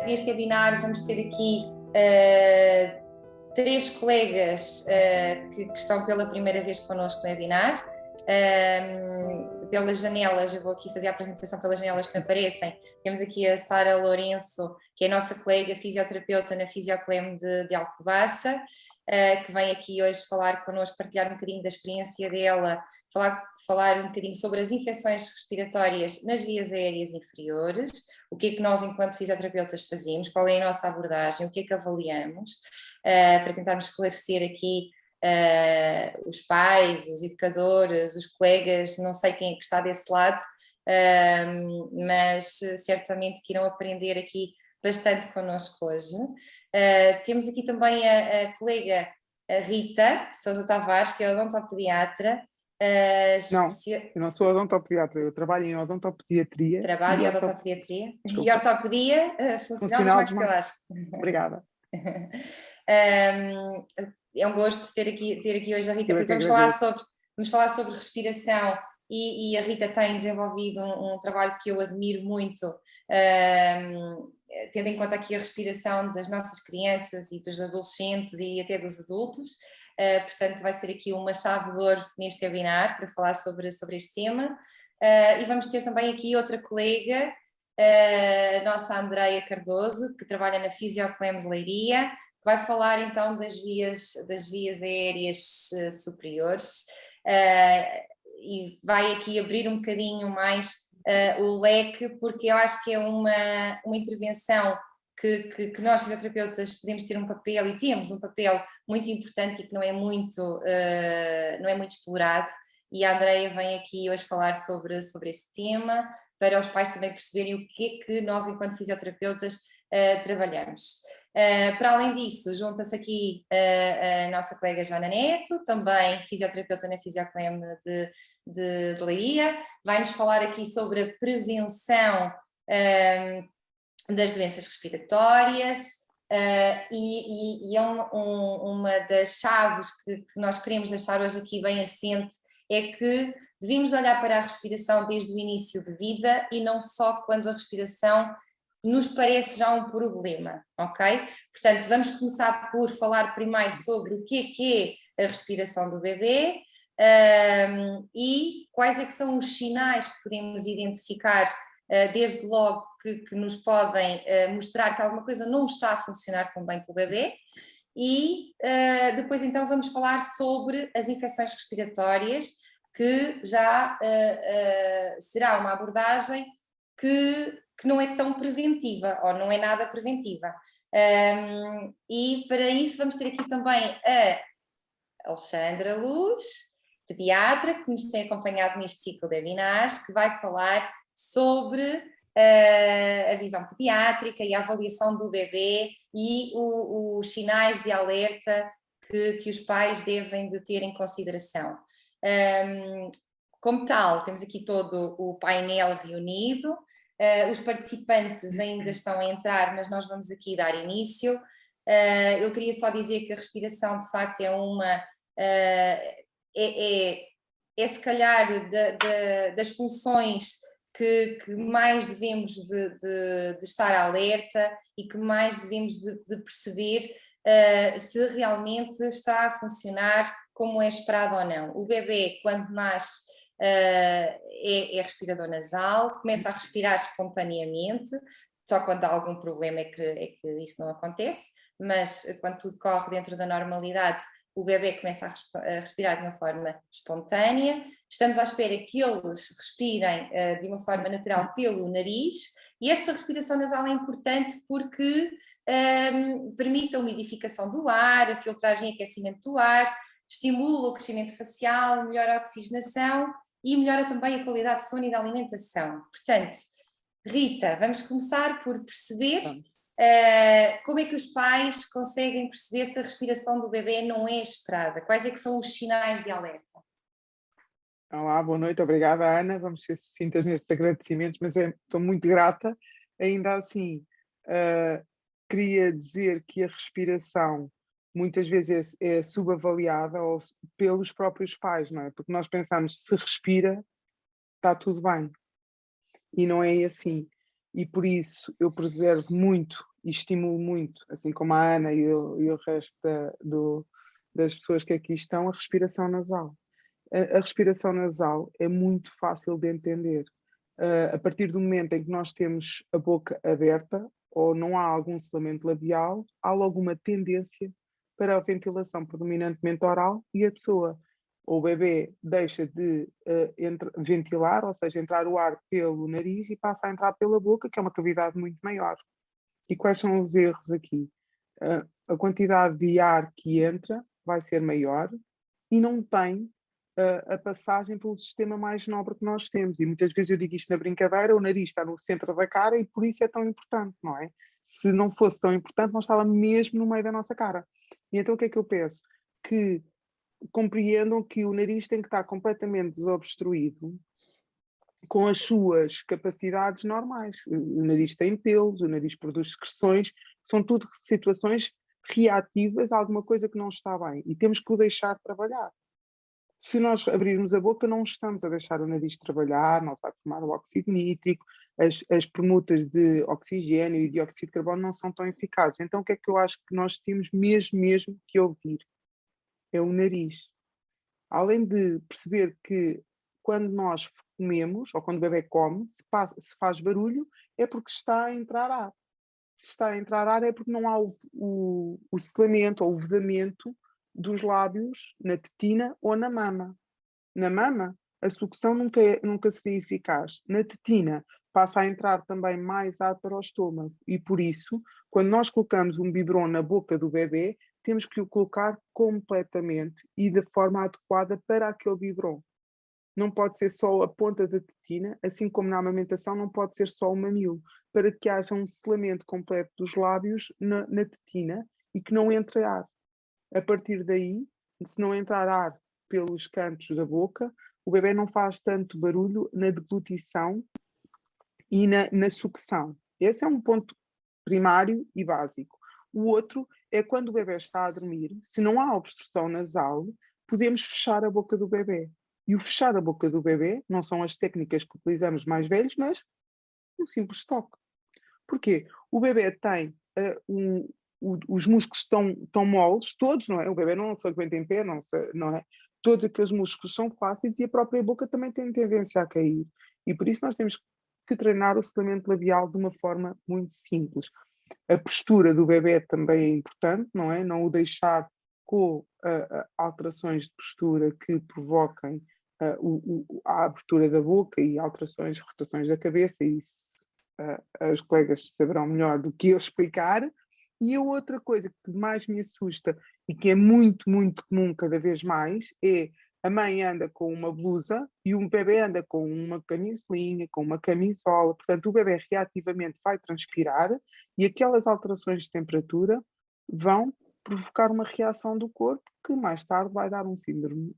Neste webinar vamos ter aqui três colegas que estão pela primeira vez connosco no webinar. Pelas janelas, eu vou aqui fazer a apresentação pelas janelas que me aparecem. Temos aqui a Sara Lourenço, que é a nossa colega fisioterapeuta na Fisioclem de Alcobaça, que vem aqui hoje falar connosco, partilhar um bocadinho da experiência dela, falar um bocadinho sobre as infecções respiratórias nas vias aéreas inferiores, o que é que nós enquanto fisioterapeutas fazemos, qual é a nossa abordagem, o que é que avaliamos, para tentarmos esclarecer aqui os pais, os educadores, os colegas, não sei quem é que está desse lado, mas certamente que irão aprender aqui bastante connosco hoje. Temos aqui também a colega a Rita Sousa Tavares, que é odontopediatra. Não, eu não sou odontopediatra, eu trabalho em odontopediatria. Trabalho em odontopediatria e ortopedia funcional dos maxilares. Obrigada. É um gosto ter aqui hoje a Rita, porque vamos falar sobre respiração e a Rita tem desenvolvido um trabalho que eu admiro muito, tendo em conta aqui a respiração das nossas crianças e dos adolescentes e até dos adultos. Portanto, vai ser aqui uma chave de ouro neste webinar para falar sobre este tema. E vamos ter também aqui outra colega, a nossa Andreia Cardoso, que trabalha na Fisioclem de Leiria, que vai falar então das vias aéreas superiores e vai aqui abrir um bocadinho mais o leque, porque eu acho que é uma intervenção que nós fisioterapeutas podemos ter um papel e temos um papel muito importante e que não é muito explorado, e a Andreia vem aqui hoje falar sobre esse tema, para os pais também perceberem o que é que nós enquanto fisioterapeutas trabalhamos. Para além disso, junta-se aqui a nossa colega Joana Neto, também fisioterapeuta na Fisioclem de Leiria, vai-nos falar aqui sobre a prevenção das doenças respiratórias, e é uma das chaves que nós queremos deixar hoje aqui bem assente, é que devemos olhar para a respiração desde o início de vida e não só quando a respiração nos parece já um problema, ok? Portanto, vamos começar por falar primeiro sobre o que é a respiração do bebê e quais é que são os sinais que podemos identificar desde logo que nos podem mostrar que alguma coisa não está a funcionar tão bem com o bebê. E depois então vamos falar sobre as infecções respiratórias, que já será uma abordagem que não é tão preventiva, ou não é nada preventiva. E para isso vamos ter aqui também a Alexandra Luz, pediatra, que nos tem acompanhado neste ciclo de webinars, que vai falar sobre a visão pediátrica e a avaliação do bebê e os sinais de alerta que os pais devem de ter em consideração. Como tal, temos aqui todo o painel reunido, os participantes ainda estão a entrar, mas nós vamos aqui dar início. Eu queria só dizer que a respiração de facto é se calhar das funções que mais devemos de estar alerta e que mais devemos de perceber se realmente está a funcionar como é esperado ou não. O bebê, quando nasce, é respirador nasal, começa a respirar espontaneamente, só quando há algum problema é que isso não acontece, mas quando tudo corre dentro da normalidade, o bebê começa a respirar de uma forma espontânea. Estamos à espera que eles respirem de uma forma natural pelo nariz, e esta respiração nasal é importante porque permite a umidificação do ar, a filtragem e aquecimento do ar, estimula o crescimento facial, melhora a oxigenação e melhora também a qualidade de sono e da alimentação. Portanto, Rita, vamos começar por perceber como é que os pais conseguem perceber se a respiração do bebê não é esperada? Quais é que são os sinais de alerta? Olá, boa noite, obrigada Ana, vamos ser sucintas nestes agradecimentos, mas estou muito grata. Ainda assim, queria dizer que a respiração muitas vezes é subavaliada pelos próprios pais, não é? Porque nós pensamos, se respira, está tudo bem. E não é assim. E por isso eu preservo muito e estimulo muito, assim como a Ana e o resto das pessoas que aqui estão, a respiração nasal. A respiração nasal é muito fácil de entender. A partir do momento em que nós temos a boca aberta ou não há algum selamento labial, há logo uma tendência para a ventilação predominantemente oral e a pessoa ou o bebê deixa de ventilar, ou seja, entrar o ar pelo nariz e passa a entrar pela boca, que é uma cavidade muito maior. E quais são os erros aqui? A quantidade de ar que entra vai ser maior e não tem a passagem pelo sistema mais nobre que nós temos. E muitas vezes eu digo isto na brincadeira, o nariz está no centro da cara e por isso é tão importante, não é? Se não fosse tão importante, não estava mesmo no meio da nossa cara. E então o que é que eu peço? Que compreendam que o nariz tem que estar completamente desobstruído com as suas capacidades normais. O nariz tem pelos, o nariz produz secreções, são tudo situações reativas a alguma coisa que não está bem e temos que o deixar trabalhar. Se nós abrirmos a boca, não estamos a deixar o nariz trabalhar, não se vai formar o óxido nítrico, as permutas de oxigênio e dióxido de carbono não são tão eficazes. Então o que é que eu acho que nós temos mesmo que ouvir? É o nariz. Além de perceber que quando nós comemos, ou quando o bebê come, se faz barulho, é porque está a entrar ar. Se está a entrar ar é porque não há o selamento ou o vedamento dos lábios na tetina ou na mama. Na mama, a sucção nunca seria eficaz. Na tetina, passa a entrar também mais ar para o estômago. E por isso, quando nós colocamos um biberon na boca do bebê, temos que o colocar completamente e da forma adequada para aquele biberon. Não pode ser só a ponta da tetina, assim como na amamentação não pode ser só o mamilo, para que haja um selamento completo dos lábios na tetina e que não entre ar. A partir daí, se não entrar ar pelos cantos da boca, o bebê não faz tanto barulho na deglutição e na sucção. Esse é um ponto primário e básico. O outro é quando o bebê está a dormir, se não há obstrução nasal, podemos fechar a boca do bebê. E o fechar a boca do bebê não são as técnicas que utilizamos mais velhos, mas um simples toque. Porquê? O bebê tem os músculos estão moles, todos, não é? O bebê não se aguenta em pé, não é? Todos aqueles músculos são flácidos e a própria boca também tem tendência a cair. E por isso nós temos que treinar o selamento labial de uma forma muito simples. A postura do bebê também é importante, não é? Não o deixar com alterações de postura que provoquem a abertura da boca e alterações, rotações da cabeça, e isso os colegas saberão melhor do que eu explicar. E a outra coisa que mais me assusta e que é muito, muito comum cada vez mais é a mãe anda com uma blusa e o bebê anda com uma camisolinha, com uma camisola. Portanto, o bebê reativamente vai transpirar e aquelas alterações de temperatura vão provocar uma reação do corpo que mais tarde vai dar um síndrome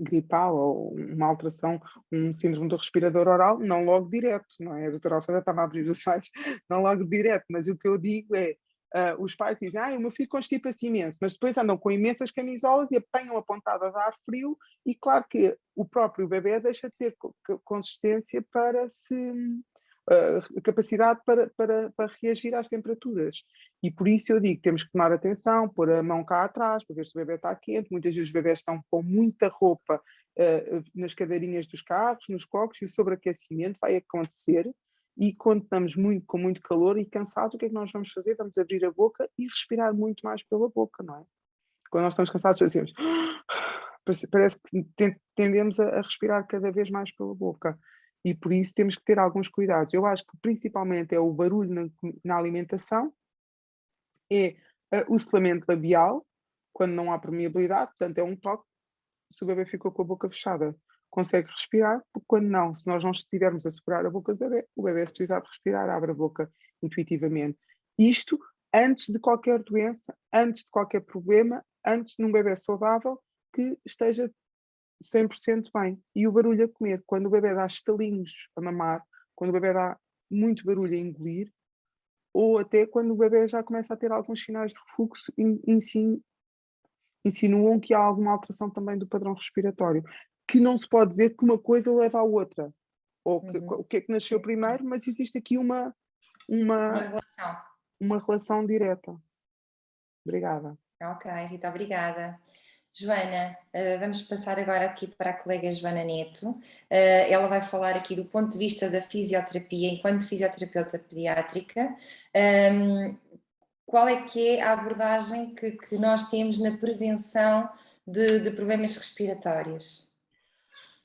gripal ou uma alteração, um síndrome do respirador oral, não logo direto, não é? A doutora Alcântara estava a abrir os sites, não logo direto, mas o que eu digo é, os pais dizem, o meu filho constipa-se imenso, mas depois andam com imensas camisolas e apanham a pontada de ar frio e claro que o próprio bebê deixa de ter consistência para capacidade para reagir às temperaturas. E por isso eu digo, temos que tomar atenção, pôr a mão cá atrás, para ver se o bebê está quente. Muitas vezes os bebés estão com muita roupa nas cadeirinhas dos carros, nos cocos, e o sobreaquecimento vai acontecer. E quando estamos com muito calor e cansados, o que é que nós vamos fazer? Vamos abrir a boca e respirar muito mais pela boca, não é? Quando nós estamos cansados, fazemos... Parece que tendemos a respirar cada vez mais pela boca. E por isso temos que ter alguns cuidados. Eu acho que principalmente é o barulho na alimentação, é o selamento labial, quando não há permeabilidade, portanto é um toque, se o bebê ficou com a boca fechada, consegue respirar, porque quando não, se nós não estivermos a segurar a boca do bebê, o bebê se precisar de respirar, abre a boca intuitivamente. Isto antes de qualquer doença, antes de qualquer problema, antes de um bebê saudável que esteja 100% bem. E o barulho a comer, quando o bebê dá estalinhos a mamar, quando o bebê dá muito barulho a engolir, ou até quando o bebê já começa a ter alguns sinais de refluxo, insinuam que há alguma alteração também do padrão respiratório, que não se pode dizer que uma coisa leva à outra, ou o que é que nasceu primeiro, mas existe aqui uma relação. uma relação direta. Obrigada. Ok, Rita, obrigada. Joana, vamos passar agora aqui para a colega Joana Neto. Ela vai falar aqui do ponto de vista da fisioterapia, enquanto fisioterapeuta pediátrica. Qual é que é a abordagem que nós temos na prevenção de problemas respiratórios?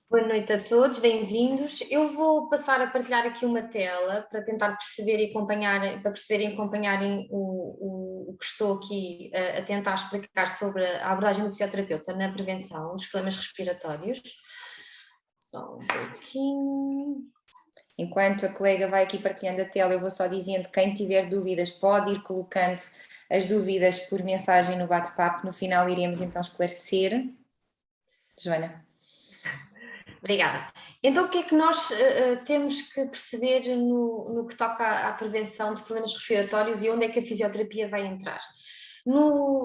Boa noite a todos, bem-vindos. Eu vou passar a partilhar aqui uma tela para tentar perceber e acompanhar, para perceberem e acompanharem o que estou aqui a tentar explicar sobre a abordagem do fisioterapeuta na prevenção dos problemas respiratórios. Só um pouquinho. Enquanto a colega vai aqui partilhando a tela, eu vou só dizendo, quem tiver dúvidas pode ir colocando as dúvidas por mensagem no bate-papo, no final iremos então esclarecer. Joana. Obrigada. Então, o que é que nós temos que perceber no que toca à prevenção de problemas respiratórios e onde é que a fisioterapia vai entrar?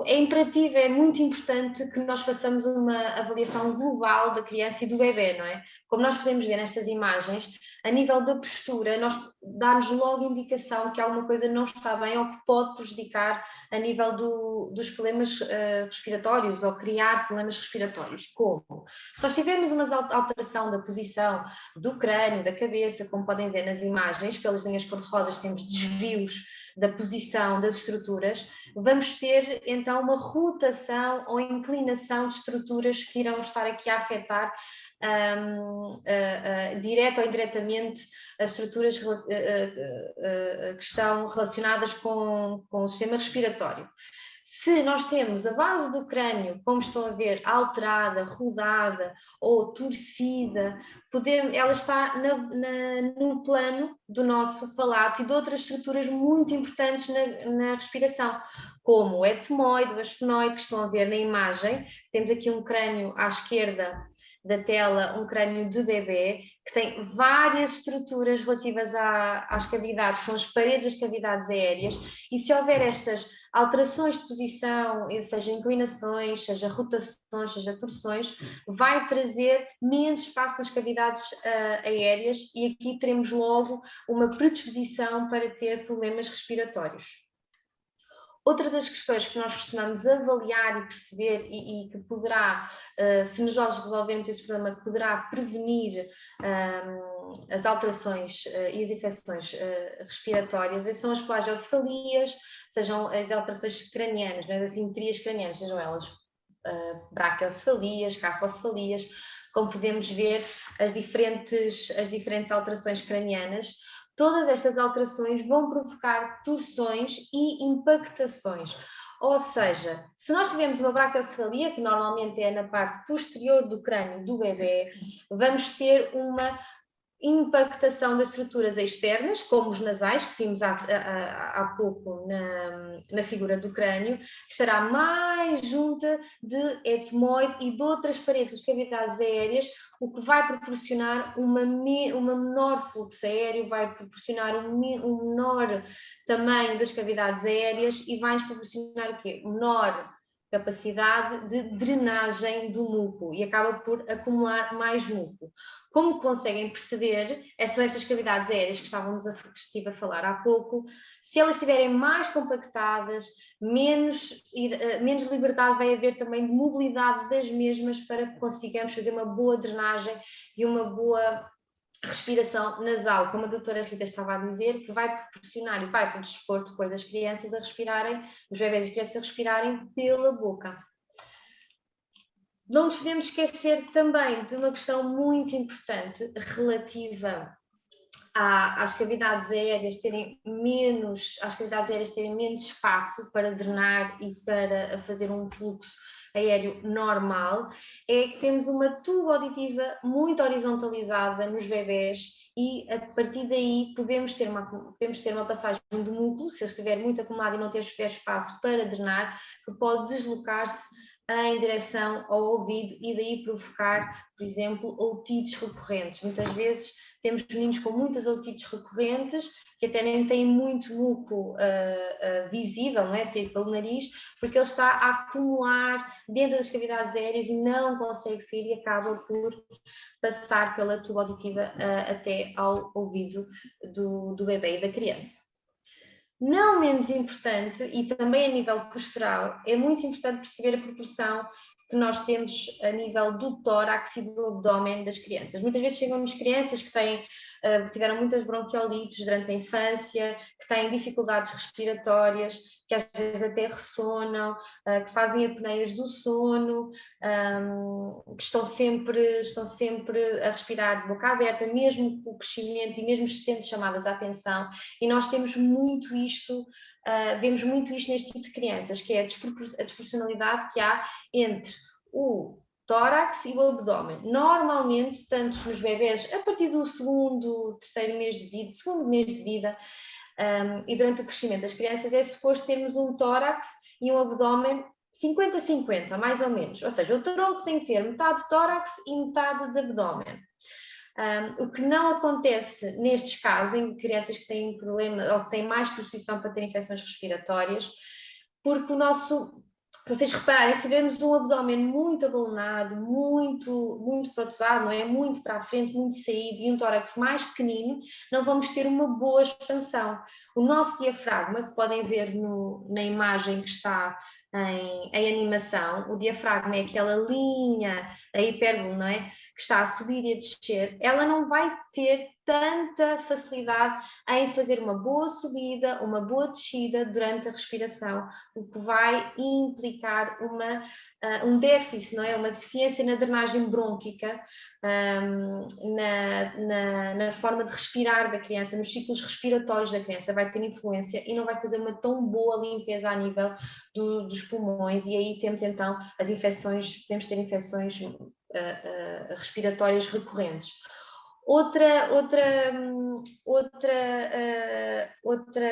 É imperativo, é muito importante que nós façamos uma avaliação global da criança e do bebê, não é? Como nós podemos ver nestas imagens, a nível da postura, dá-nos logo indicação que alguma coisa não está bem ou que pode prejudicar a nível dos problemas respiratórios ou criar problemas respiratórios. Como? Se nós tivermos uma alteração da posição do crânio, da cabeça, como podem ver nas imagens, pelas linhas cor-de-rosas temos desvios da posição das estruturas, vamos ter então uma rotação ou inclinação de estruturas que irão estar aqui a afetar direta ou indiretamente as estruturas que estão relacionadas com o sistema respiratório. Se nós temos a base do crânio, como estão a ver, alterada, rodada ou torcida, ela está no plano do nosso palato e de outras estruturas muito importantes na respiração, como o etmoide, o esfenoide, que estão a ver na imagem. Temos aqui um crânio à esquerda da tela, um crânio de bebê, que tem várias estruturas relativas às cavidades, são as paredes das cavidades aéreas, e se houver estas alterações de posição, seja inclinações, seja rotações, seja torções, vai trazer menos espaço nas cavidades aéreas e aqui teremos logo uma predisposição para ter problemas respiratórios. Outra das questões que nós costumamos avaliar e perceber e que poderá, se nós resolvermos esse problema, poderá prevenir as alterações e as infecções respiratórias, são as plagiocefalias, sejam as alterações cranianas, as assimetrias cranianas, sejam elas brachiocefalias, carpocefalias, como podemos ver as diferentes alterações cranianas. Todas estas alterações vão provocar torções e impactações. Ou seja, se nós tivermos uma brachiocefalia, que normalmente é na parte posterior do crânio do bebê, vamos ter uma impactação das estruturas externas, como os nasais, que vimos há pouco na figura do crânio, estará mais junta de etmoide e de outras paredes das cavidades aéreas, o que vai proporcionar uma menor fluxo aéreo, vai proporcionar um menor tamanho das cavidades aéreas e vai nos proporcionar o quê? Menor capacidade de drenagem do muco e acaba por acumular mais muco. Como conseguem perceber, estas cavidades aéreas que estive a falar há pouco, se elas estiverem mais compactadas, menos liberdade vai haver também de mobilidade das mesmas para que consigamos fazer uma boa drenagem e uma boa respiração nasal, como a doutora Rita estava a dizer, que vai proporcionar e vai predispor depois as crianças a respirarem, os bebés e crianças a respirarem pela boca. Não nos podemos esquecer também de uma questão muito importante relativa às cavidades aéreas terem menos espaço para drenar e para fazer um fluxo aéreo normal, é que temos uma tuba auditiva muito horizontalizada nos bebés e a partir daí podemos ter uma passagem de músculo, se ele estiver muito acumulado e não tiver espaço para drenar, que pode deslocar-se em direção ao ouvido e daí provocar, por exemplo, otites recorrentes. Muitas vezes temos meninos com muitas otites recorrentes que até nem têm muito muco visível, não é? Sair pelo nariz, porque ele está a acumular dentro das cavidades aéreas e não consegue sair e acaba por passar pela tuba auditiva até ao ouvido do bebê e da criança. Não menos importante, e também a nível postural, é muito importante perceber a proporção que nós temos a nível do tórax e do abdômen das crianças. Muitas vezes chegam-nos crianças que tiveram muitas bronquiolites durante a infância, que têm dificuldades respiratórias, que às vezes até ressonam, que fazem apneias do sono, que estão sempre a respirar de boca aberta, mesmo com o crescimento e mesmo sendo chamadas a atenção. E nós temos muito isto, vemos muito isto neste tipo de crianças, que é a desproporcionalidade que há entre o tórax e o abdômen. Normalmente, tanto nos bebés, a partir do segundo mês de vida, e durante o crescimento das crianças, é suposto termos um tórax e um abdômen 50-50, mais ou menos. Ou seja, o tronco tem que ter metade de tórax e metade de abdômen. O que não acontece nestes casos, em crianças que têm problema ou que têm mais predisposição para ter infecções respiratórias, porque se vocês repararem, se tivermos um abdômen muito abalonado, muito protusado, não é? Muito para a frente, muito saído, e um tórax mais pequenino, não vamos ter uma boa expansão. O nosso diafragma, que podem ver na imagem que está em animação, o diafragma é aquela linha, a hipérbole, não é? Que está a subir e a descer, ela não vai ter tanta facilidade em fazer uma boa subida, uma boa descida durante a respiração, o que vai implicar um déficit, não é? Uma deficiência na drenagem brônquica, na forma de respirar da criança, nos ciclos respiratórios da criança, vai ter influência e não vai fazer uma tão boa limpeza a nível dos pulmões, e aí temos então as infecções, podemos ter infecções respiratórias recorrentes. Outra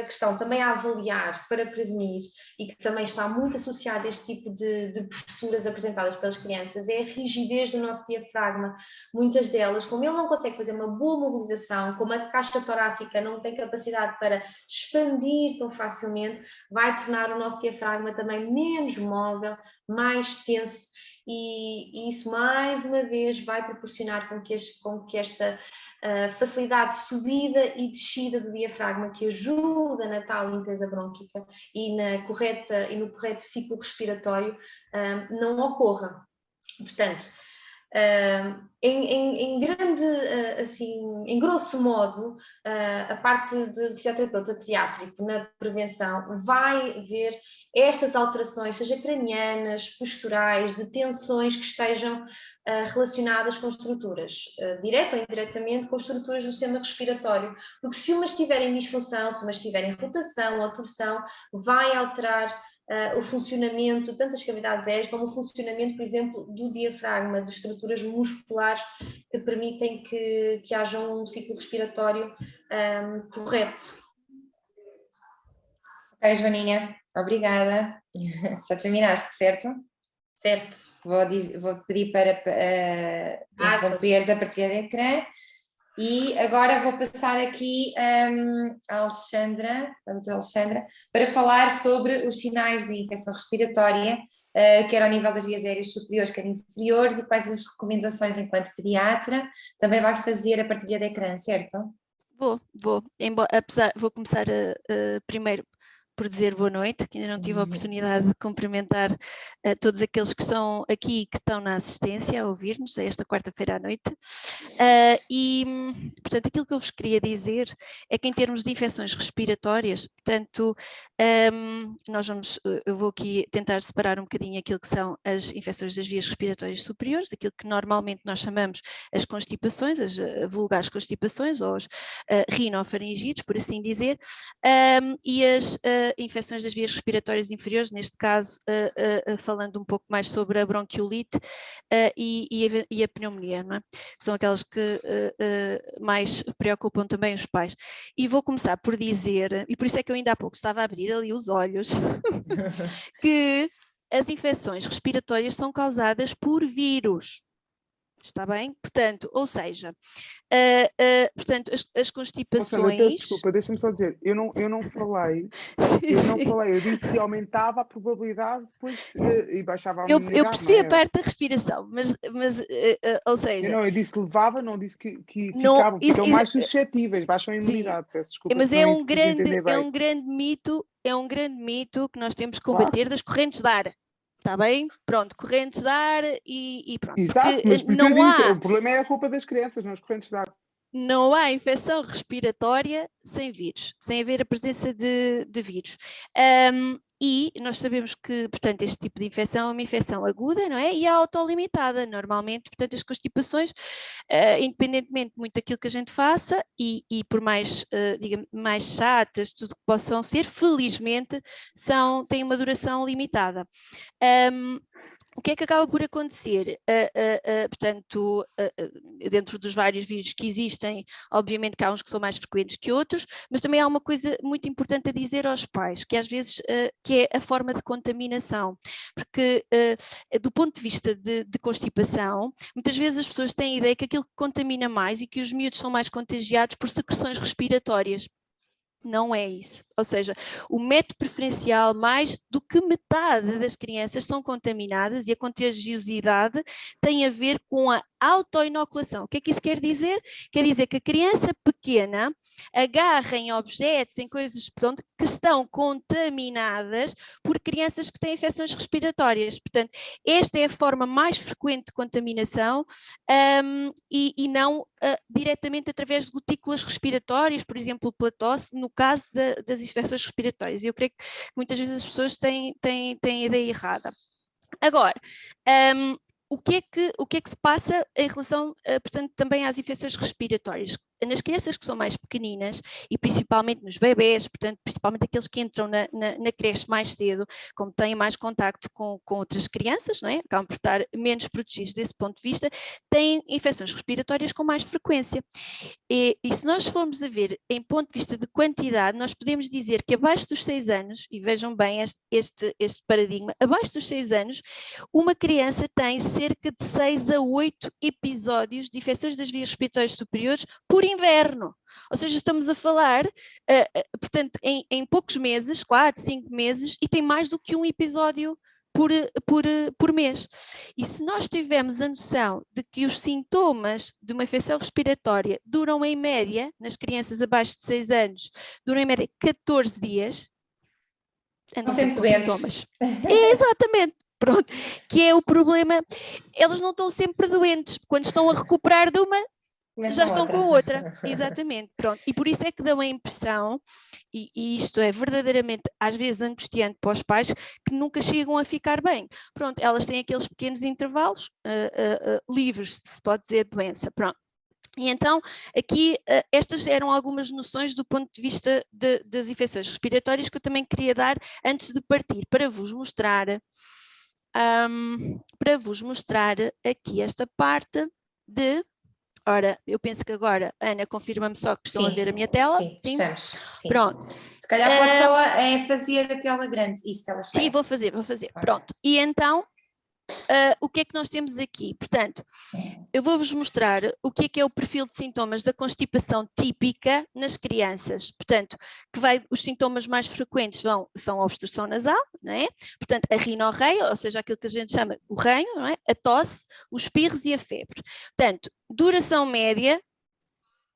questão também a avaliar para prevenir, e que também está muito associada a este tipo de posturas apresentadas pelas crianças, é a rigidez do nosso diafragma. Muitas delas, como ele não consegue fazer uma boa mobilização, como a caixa torácica não tem capacidade para expandir tão facilmente, vai tornar o nosso diafragma também menos móvel, mais tenso, e isso mais uma vez vai proporcionar com que esta facilidade de subida e descida do diafragma, que ajuda na tal limpeza brônquica e no correto ciclo respiratório, não ocorra. Portanto, em grosso modo, a parte de fisioterapeuta pediátrico na prevenção vai ver estas alterações, seja cranianas, posturais, de tensões que estejam relacionadas com estruturas, direta ou indiretamente, com estruturas do sistema respiratório, porque se umas tiverem disfunção, se umas tiverem rotação ou torção, vai alterar o funcionamento, tanto das cavidades aéreas como o funcionamento, por exemplo, do diafragma, de estruturas musculares que permitem que haja um ciclo respiratório correto. Ok, Joaninha, obrigada. Já terminaste, certo? Certo. Vou pedir para interromperes a partilha de ecrã. E agora vou passar aqui à Alexandra, a doutora Alexandra, para falar sobre os sinais de infecção respiratória, quer ao nível das vias aéreas superiores, quer inferiores, e quais as recomendações enquanto pediatra. Também vai fazer a partilha de ecrã, certo? Vou começar primeiro por dizer boa noite, que ainda não tive a oportunidade de cumprimentar todos aqueles que estão aqui e que estão na assistência a ouvir-nos esta quarta-feira à noite. Portanto, aquilo que eu vos queria dizer é que em termos de infecções respiratórias, portanto, eu vou aqui tentar separar um bocadinho aquilo que são as infecções das vias respiratórias superiores, aquilo que normalmente nós chamamos as constipações, as vulgares constipações ou as rinofaringites, por assim dizer, e as infecções das vias respiratórias inferiores, neste caso falando um pouco mais sobre a bronquiolite e a pneumonia, não é? São aquelas que mais preocupam também os pais. E vou começar por dizer, e por isso é que eu ainda há pouco estava a abrir ali os olhos, que as infecções respiratórias são causadas por vírus. Está bem? Portanto, ou seja, portanto, as constipações... Peço desculpa, deixa-me só dizer, eu não falei, eu disse que aumentava a probabilidade depois e baixava a Eu imunidade, percebi não a é? parte da respiração, mas ou seja... Eu disse levava, não disse que Não, ficavam, ficam mais suscetíveis, baixam a sim, imunidade, peço desculpa mas se não quis entender bem. é um grande mito que nós temos que Claro. combater das correntes de ar. Está bem? Pronto, correntes de ar e pronto. Exato, porque mas por isso eu disse, o problema é a culpa das crianças, não as correntes de ar. Não há infecção respiratória sem vírus, sem haver a presença de vírus. E nós sabemos que, portanto, este tipo de infecção é uma infecção aguda, não é? E é autolimitada, normalmente, portanto, as constipações, independentemente muito daquilo que a gente faça e por mais, digamos, mais chatas, tudo que possam ser, felizmente, têm uma duração limitada. O que é que acaba por acontecer? Portanto, dentro dos vários vírus que existem, obviamente que há uns que são mais frequentes que outros, mas também há uma coisa muito importante a dizer aos pais, que às vezes que é a forma de contaminação, porque do ponto de vista de constipação, muitas vezes as pessoas têm a ideia que aquilo que contamina mais e que os miúdos são mais contagiados por secreções respiratórias. Não é isso, ou seja, o método preferencial, mais do que metade das crianças são contaminadas e a contagiosidade tem a ver com a autoinoculação. O que é que isso quer dizer? Quer dizer que a criança pequena agarra em objetos, em coisas, portanto, que estão contaminadas por crianças que têm infecções respiratórias. Portanto, esta é a forma mais frequente de contaminação e não diretamente através de gotículas respiratórias, por exemplo, pela tosse, no caso das infecções respiratórias. Eu creio que muitas vezes as pessoas têm a ideia errada. Agora, o que é que se passa em relação, portanto, também às infecções respiratórias? Nas crianças que são mais pequeninas e principalmente nos bebés, portanto, principalmente aqueles que entram na creche mais cedo, como têm mais contacto com outras crianças, não é? Acabam por estar menos protegidos desse ponto de vista, têm infecções respiratórias com mais frequência. E se nós formos a ver em ponto de vista de quantidade, nós podemos dizer que abaixo dos 6 anos, e vejam bem este paradigma, abaixo dos 6 anos, uma criança tem cerca de 6 a 8 episódios de infecções das vias respiratórias superiores por inverno. Ou seja, estamos a falar, portanto, em poucos meses, 4, 5 meses, e tem mais do que um episódio por mês. E se nós tivermos a noção de que os sintomas de uma infecção respiratória duram em média, nas crianças abaixo de 6 anos, duram em média 14 dias, Não sempre doentes. sintomas. Exatamente. Pronto, que é o problema, elas não estão sempre doentes, quando estão a recuperar de uma, Mas já não estão outra. com outra, exatamente, pronto, e por isso é que dão a impressão, e isto é verdadeiramente às vezes angustiante para os pais, que nunca chegam a ficar bem, pronto, elas têm aqueles pequenos intervalos livres, se pode dizer, de doença, pronto. E então, aqui, estas eram algumas noções do ponto de vista das infecções respiratórias que eu também queria dar antes de partir, para vos mostrar aqui esta parte de... Ora, eu penso que agora, Ana, confirma-me só que estão a ver a minha tela. Sim, estamos. Sim. Pronto. Se calhar pode só fazer a tela grande, isso, tela cheia. Sim, vou fazer. Pronto. E então, o que é que nós temos aqui? Portanto, eu vou-vos mostrar o que é o perfil de sintomas da constipação típica nas crianças. Portanto, os sintomas mais frequentes são a obstrução nasal, não é? Portanto, a rinorreia, ou seja, aquilo que a gente chama o ranho, não é? A tosse, os espirros e a febre. Portanto, duração média,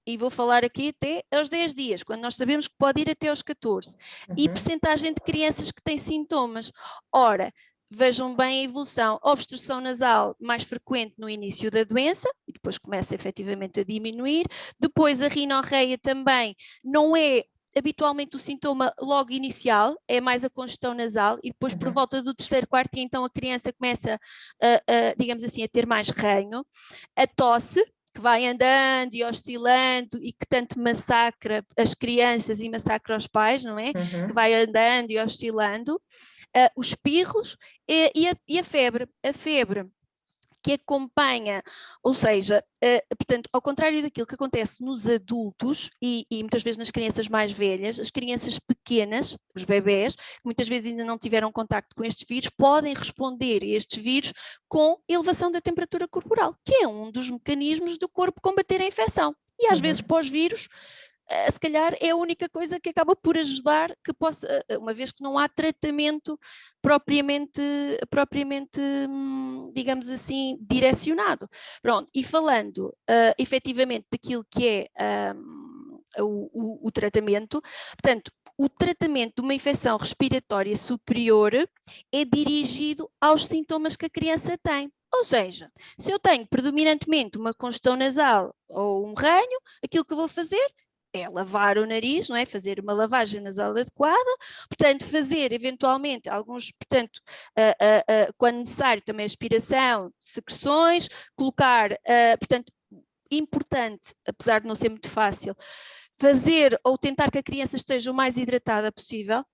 e vou falar aqui até aos 10 dias, quando nós sabemos que pode ir até aos 14. E percentagem de crianças que têm sintomas. Ora, vejam bem a evolução, obstrução nasal mais frequente no início da doença, e depois começa efetivamente a diminuir, depois a rinorreia também não é habitualmente o sintoma logo inicial, é mais a congestão nasal, e depois por volta do 3º, 4º, e então a criança começa, digamos assim, a ter mais ranho, a tosse, que vai andando e oscilando e que tanto massacra as crianças e massacra os pais, não é? Que vai andando e oscilando, os espirros e a febre. A febre que acompanha, ou seja, portanto, ao contrário daquilo que acontece nos adultos e muitas vezes nas crianças mais velhas, as crianças pequenas, os bebés, que muitas vezes ainda não tiveram contacto com estes vírus, podem responder a estes vírus com elevação da temperatura corporal, que é um dos mecanismos do corpo combater a infecção. E às vezes pós-vírus, se calhar é a única coisa que acaba por ajudar, que possa, uma vez que não há tratamento propriamente digamos assim, direcionado. Pronto, e falando efetivamente daquilo que é o tratamento, portanto, o tratamento de uma infecção respiratória superior é dirigido aos sintomas que a criança tem. Ou seja, se eu tenho predominantemente uma congestão nasal ou um ranho, aquilo que eu vou fazer é lavar o nariz, não é? Fazer uma lavagem nasal adequada, portanto, fazer eventualmente alguns, portanto, quando necessário também aspiração, secreções, colocar, portanto, importante, apesar de não ser muito fácil, fazer ou tentar que a criança esteja o mais hidratada possível,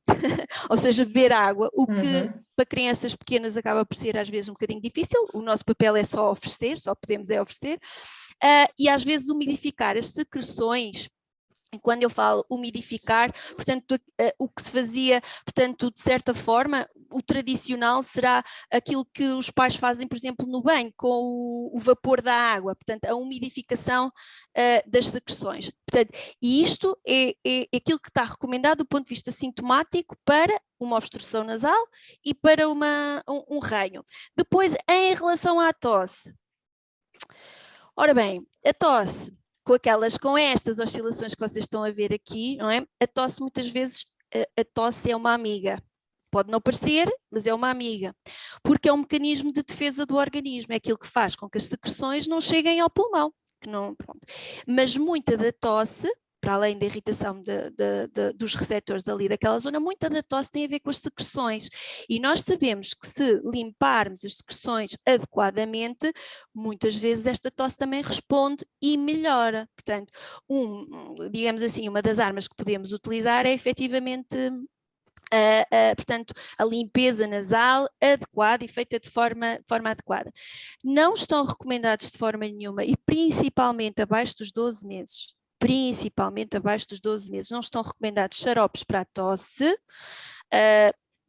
ou seja, beber água, o que para crianças pequenas acaba por ser às vezes um bocadinho difícil, o nosso papel é só oferecer, só podemos é oferecer, e às vezes umidificar as secreções. E quando eu falo umidificar, portanto, o que se fazia, portanto, de certa forma, o tradicional será aquilo que os pais fazem, por exemplo, no banho, com o vapor da água, portanto, a umidificação das secreções. Portanto, e isto é aquilo que está recomendado do ponto de vista sintomático para uma obstrução nasal e para um ranho. Depois, em relação à tosse. Ora bem, a tosse, com estas oscilações que vocês estão a ver aqui, não é? A tosse muitas vezes, a tosse é uma amiga. Pode não parecer, mas é uma amiga. Porque é um mecanismo de defesa do organismo, é aquilo que faz com que as secreções não cheguem ao pulmão. Pronto. Mas muita da tosse, para além da irritação dos receptores ali daquela zona, muita da tosse tem a ver com as secreções. E nós sabemos que se limparmos as secreções adequadamente, muitas vezes esta tosse também responde e melhora. Portanto, digamos assim, uma das armas que podemos utilizar é efetivamente portanto, a limpeza nasal adequada e feita de forma adequada. Não estão recomendados de forma nenhuma e principalmente abaixo dos 12 meses. Não estão recomendados xaropes para a tosse,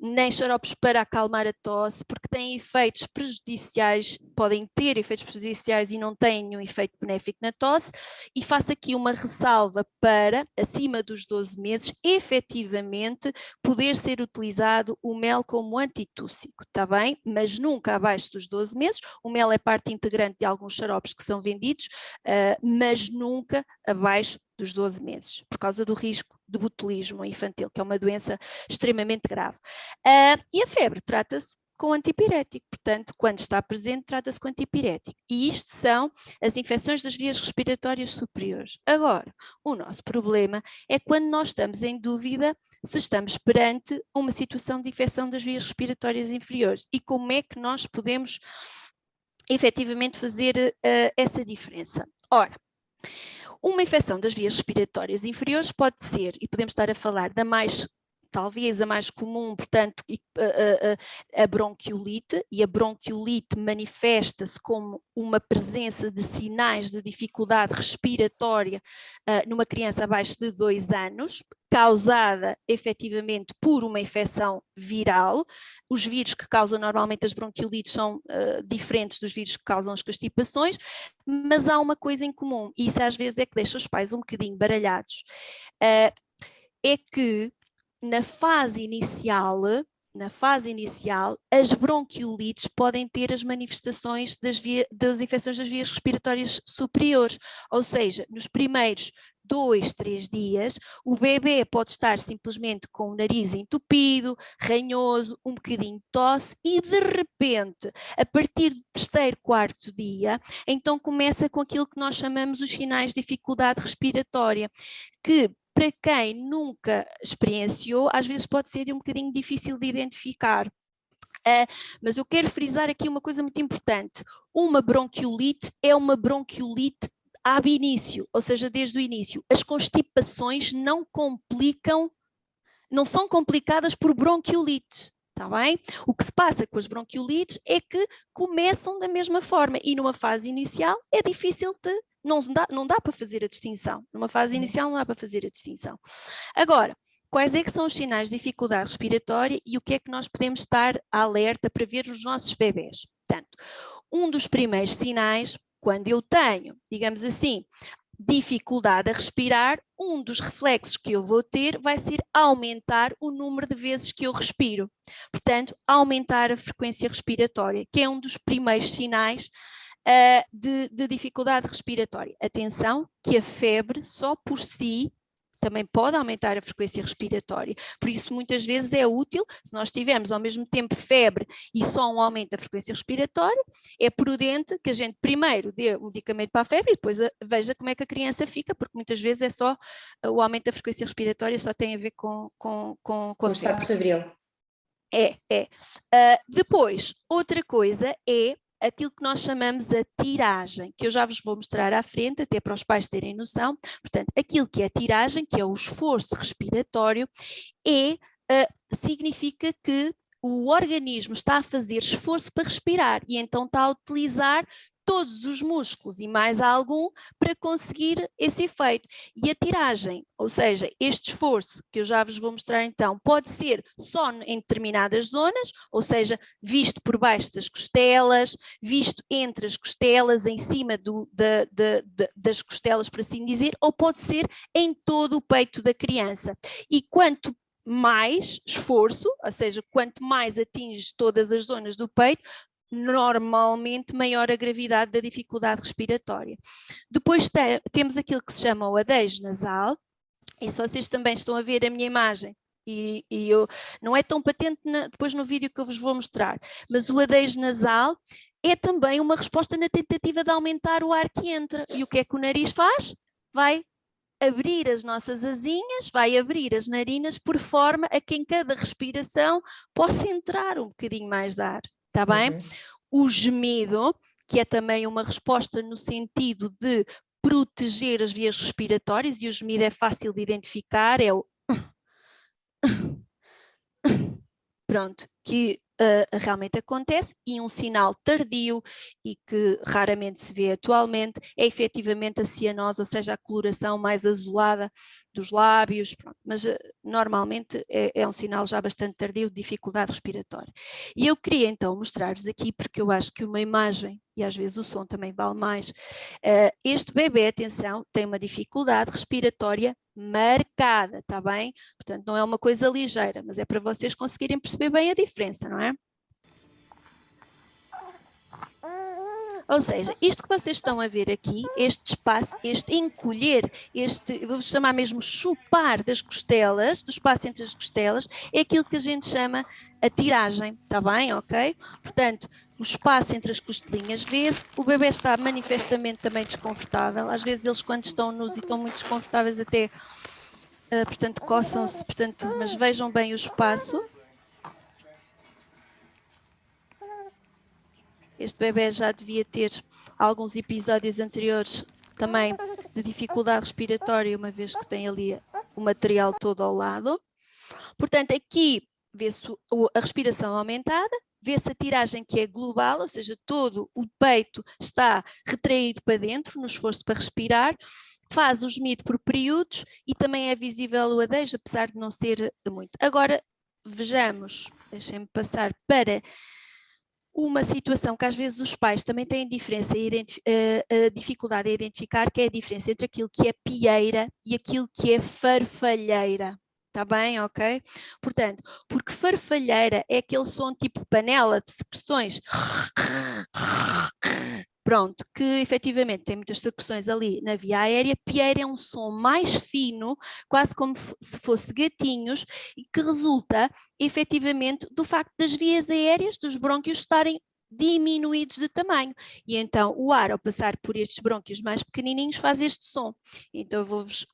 nem xaropes para acalmar a tosse, porque têm efeitos prejudiciais, podem ter efeitos prejudiciais e não têm nenhum efeito benéfico na tosse, e faço aqui uma ressalva para, acima dos 12 meses, efetivamente poder ser utilizado o mel como antitússico, está bem? Mas nunca abaixo dos 12 meses, o mel é parte integrante de alguns xaropes que são vendidos, mas nunca abaixo dos 12 meses, por causa do risco de botulismo infantil, que é uma doença extremamente grave. E a febre trata-se com antipirético, portanto, quando está presente, trata-se com antipirético. E isto são as infecções das vias respiratórias superiores. Agora, o nosso problema é quando nós estamos em dúvida se estamos perante uma situação de infecção das vias respiratórias inferiores e como é que nós podemos efetivamente fazer essa diferença. Ora, uma infecção das vias respiratórias inferiores pode ser, e podemos estar a falar da talvez a mais comum, portanto, a bronquiolite, e a bronquiolite manifesta-se como uma presença de sinais de dificuldade respiratória numa criança abaixo de 2 anos, causada efetivamente por uma infecção viral. Os vírus que causam normalmente as bronquiolites são diferentes dos vírus que causam as constipações, mas há uma coisa em comum, e isso às vezes é que deixa os pais um bocadinho baralhados, é que na fase inicial, as bronquiolites podem ter as manifestações das infecções das vias respiratórias superiores, ou seja, nos primeiros 2, 3 dias, o bebê pode estar simplesmente com o nariz entupido, ranhoso, um bocadinho de tosse e de repente, a partir do 3º, 4º dia, então começa com aquilo que nós chamamos os sinais de dificuldade respiratória, que para quem nunca experienciou, às vezes pode ser um bocadinho difícil de identificar. Mas eu quero frisar aqui uma coisa muito importante. Uma bronquiolite é uma bronquiolite ab início, ou seja, desde o início. As constipações não são complicadas por bronquiolites. Está bem? O que se passa com as bronquiolites é que começam da mesma forma e numa fase inicial é difícil de, não dá para fazer a distinção. Numa fase inicial não dá para fazer a distinção. Agora, quais é que são os sinais de dificuldade respiratória e o que é que nós podemos estar alerta para ver os nossos bebés? Portanto, um dos primeiros sinais, quando eu tenho, digamos assim, dificuldade a respirar, um dos reflexos que eu vou ter vai ser aumentar o número de vezes que eu respiro. Portanto, aumentar a frequência respiratória, que é um dos primeiros sinais de dificuldade respiratória. Atenção que a febre só por si também pode aumentar a frequência respiratória. Por isso, muitas vezes é útil, se nós tivermos ao mesmo tempo febre e só um aumento da frequência respiratória, é prudente que a gente primeiro dê um medicamento para a febre e depois veja como é que a criança fica, porque muitas vezes é só o aumento da frequência respiratória só tem a ver com o estado febril. Depois, outra coisa é aquilo que nós chamamos a tiragem, que eu já vos vou mostrar à frente, até para os pais terem noção. Portanto, aquilo que é tiragem, que é o esforço respiratório, significa que o organismo está a fazer esforço para respirar e então está a utilizar todos os músculos e mais algum para conseguir esse efeito. E a tiragem, ou seja, este esforço que eu já vos vou mostrar então, pode ser só em determinadas zonas, ou seja, visto por baixo das costelas, visto entre as costelas, em cima das costelas, por assim dizer, ou pode ser em todo o peito da criança. E quanto mais esforço, ou seja, quanto mais atinges todas as zonas do peito, normalmente maior a gravidade da dificuldade respiratória. Depois temos aquilo que se chama o adejo nasal, e se vocês também estão a ver a minha imagem, não é tão patente depois no vídeo que eu vos vou mostrar, mas o adejo nasal é também uma resposta na tentativa de aumentar o ar que entra. E o que é que o nariz faz? Vai abrir as nossas asinhas, vai abrir as narinas por forma a que em cada respiração possa entrar um bocadinho mais de ar. Está bem? O gemido, que é também uma resposta no sentido de proteger as vias respiratórias, e o gemido é fácil de identificar, é o pronto, que realmente acontece, e um sinal tardio e que raramente se vê atualmente é efetivamente a cianose, ou seja, a coloração mais azulada dos lábios, pronto, mas normalmente é um sinal já bastante tardio de dificuldade respiratória. E eu queria então mostrar-vos aqui, porque eu acho que uma imagem, e às vezes o som também vale mais, este bebê, atenção, tem uma dificuldade respiratória marcada, está bem? Portanto, não é uma coisa ligeira, mas é para vocês conseguirem perceber bem a diferença, não é? Ou seja, isto que vocês estão a ver aqui, este espaço, este encolher, vou chamar mesmo chupar das costelas, do espaço entre as costelas, é aquilo que a gente chama a tiragem, está bem? Ok? Portanto, o espaço entre as costelinhas vê-se, o bebê está manifestamente também desconfortável, às vezes eles quando estão nus e estão muito desconfortáveis até, portanto, coçam-se, portanto, mas vejam bem o espaço. Este bebê já devia ter alguns episódios anteriores também de dificuldade respiratória, uma vez que tem ali o material todo ao lado. Portanto, aqui vê-se a respiração aumentada, vê-se a tiragem que é global, ou seja, todo o peito está retraído para dentro no esforço para respirar, faz o gemido por períodos e também é visível o adejo, apesar de não ser muito. Agora, vejamos, deixem-me passar para uma situação que às vezes os pais também têm a dificuldade a identificar, que é a diferença entre aquilo que é pieira e aquilo que é farfalheira. Está bem, ok? Portanto, porque farfalheira é aquele som tipo panela de secreções, pronto, que efetivamente tem muitas secreções ali na via aérea. Pieira é um som mais fino, quase como se fosse gatinhos, e que resulta efetivamente do facto das vias aéreas, dos brônquios estarem diminuídos de tamanho. E então o ar, ao passar por estes brônquios mais pequenininhos, faz este som. Então eu vou-vos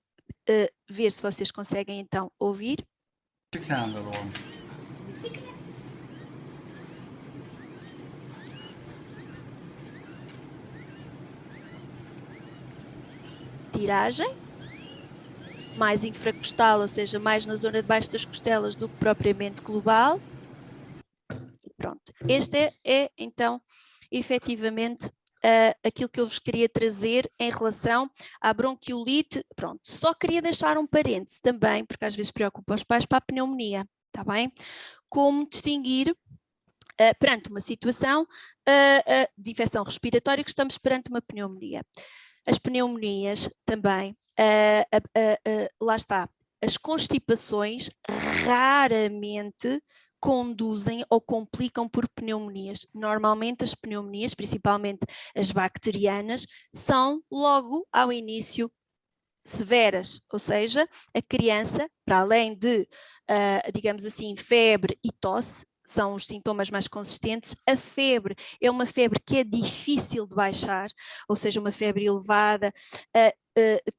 ver se vocês conseguem então ouvir. Tiragem, mais infracostal, ou seja, mais na zona de baixo das costelas do que propriamente global. Este é então, efetivamente, aquilo que eu vos queria trazer em relação à bronquiolite. Pronto, só queria deixar um parêntese também, porque às vezes preocupa os pais, para a pneumonia, está bem? Como distinguir perante uma situação de infecção respiratória que estamos perante uma pneumonia. As pneumonias também, lá está, as constipações raramente conduzem ou complicam por pneumonias. Normalmente as pneumonias, principalmente as bacterianas, são logo ao início severas, ou seja, a criança, para além de, digamos assim, febre e tosse, são os sintomas mais consistentes. A febre é uma febre que é difícil de baixar, ou seja, uma febre elevada,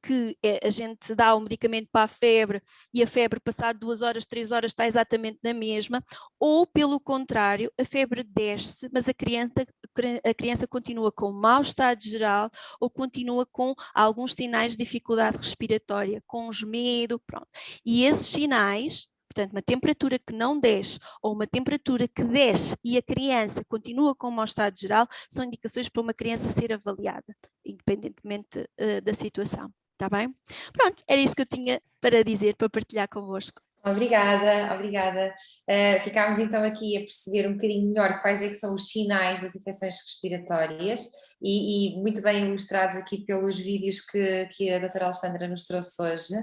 que a gente dá o medicamento para a febre e a febre passado 2 horas, 3 horas está exatamente na mesma, ou pelo contrário, a febre desce, mas a criança continua com mau estado geral ou continua com alguns sinais de dificuldade respiratória, com esmedo, pronto. E esses sinais, portanto, uma temperatura que não desce ou uma temperatura que desce e a criança continua com mau estado geral, são indicações para uma criança ser avaliada, independentemente da situação. Está bem? Pronto, era isso que eu tinha para dizer, para partilhar convosco. Obrigada, obrigada. Ficámos então aqui a perceber um bocadinho melhor quais é que são os sinais das infecções respiratórias e muito bem ilustrados aqui pelos vídeos que a doutora Alexandra nos trouxe hoje.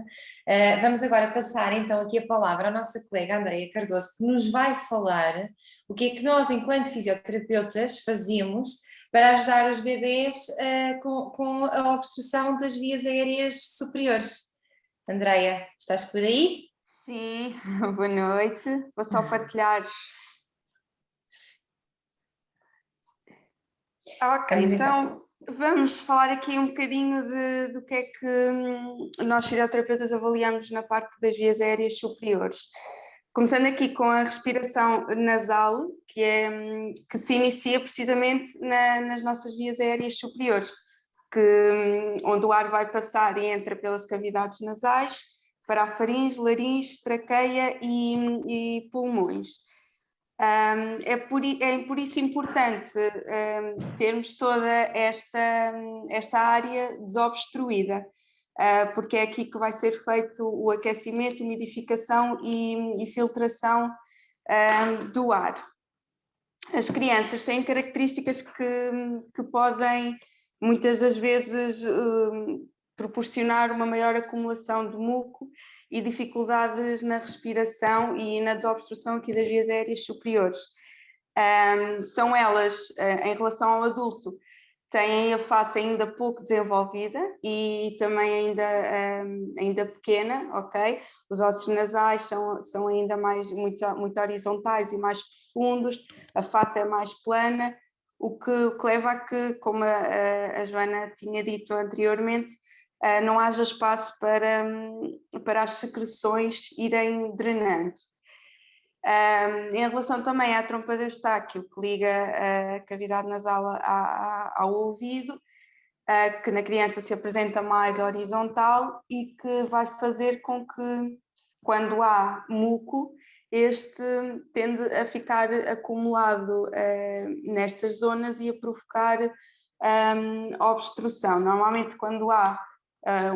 Vamos agora passar então aqui a palavra à nossa colega Andreia Cardoso, que nos vai falar o que é que nós, enquanto fisioterapeutas, fazemos para ajudar os bebês com a obstrução das vias aéreas superiores. Andreia, estás por aí? Sim, boa noite. Vou só partilhar. Ok, então vamos falar aqui um bocadinho do que é que nós fisioterapeutas avaliamos na parte das vias aéreas superiores. Começando aqui com a respiração nasal, que se inicia precisamente nas nossas vias aéreas superiores, onde o ar vai passar e entra pelas cavidades nasais, para a faringe, laringe, traqueia e pulmões. É por isso importante termos toda esta área desobstruída, porque é aqui que vai ser feito o aquecimento, umidificação e filtração do ar. As crianças têm características que podem, muitas das vezes, proporcionar uma maior acumulação de muco e dificuldades na respiração e na desobstrução aqui das vias aéreas superiores. São elas, em relação ao adulto, têm a face ainda pouco desenvolvida e também ainda pequena, ok? Os ossos nasais são ainda muito horizontais e mais profundos, a face é mais plana, o que leva a que, como a Joana tinha dito anteriormente, não haja espaço para as secreções irem drenando. Em relação também à trompa de Eustáquio, que liga a cavidade nasal ao ouvido, que na criança se apresenta mais horizontal e que vai fazer com que, quando há muco, este tende a ficar acumulado nestas zonas e a provocar obstrução. Normalmente, quando há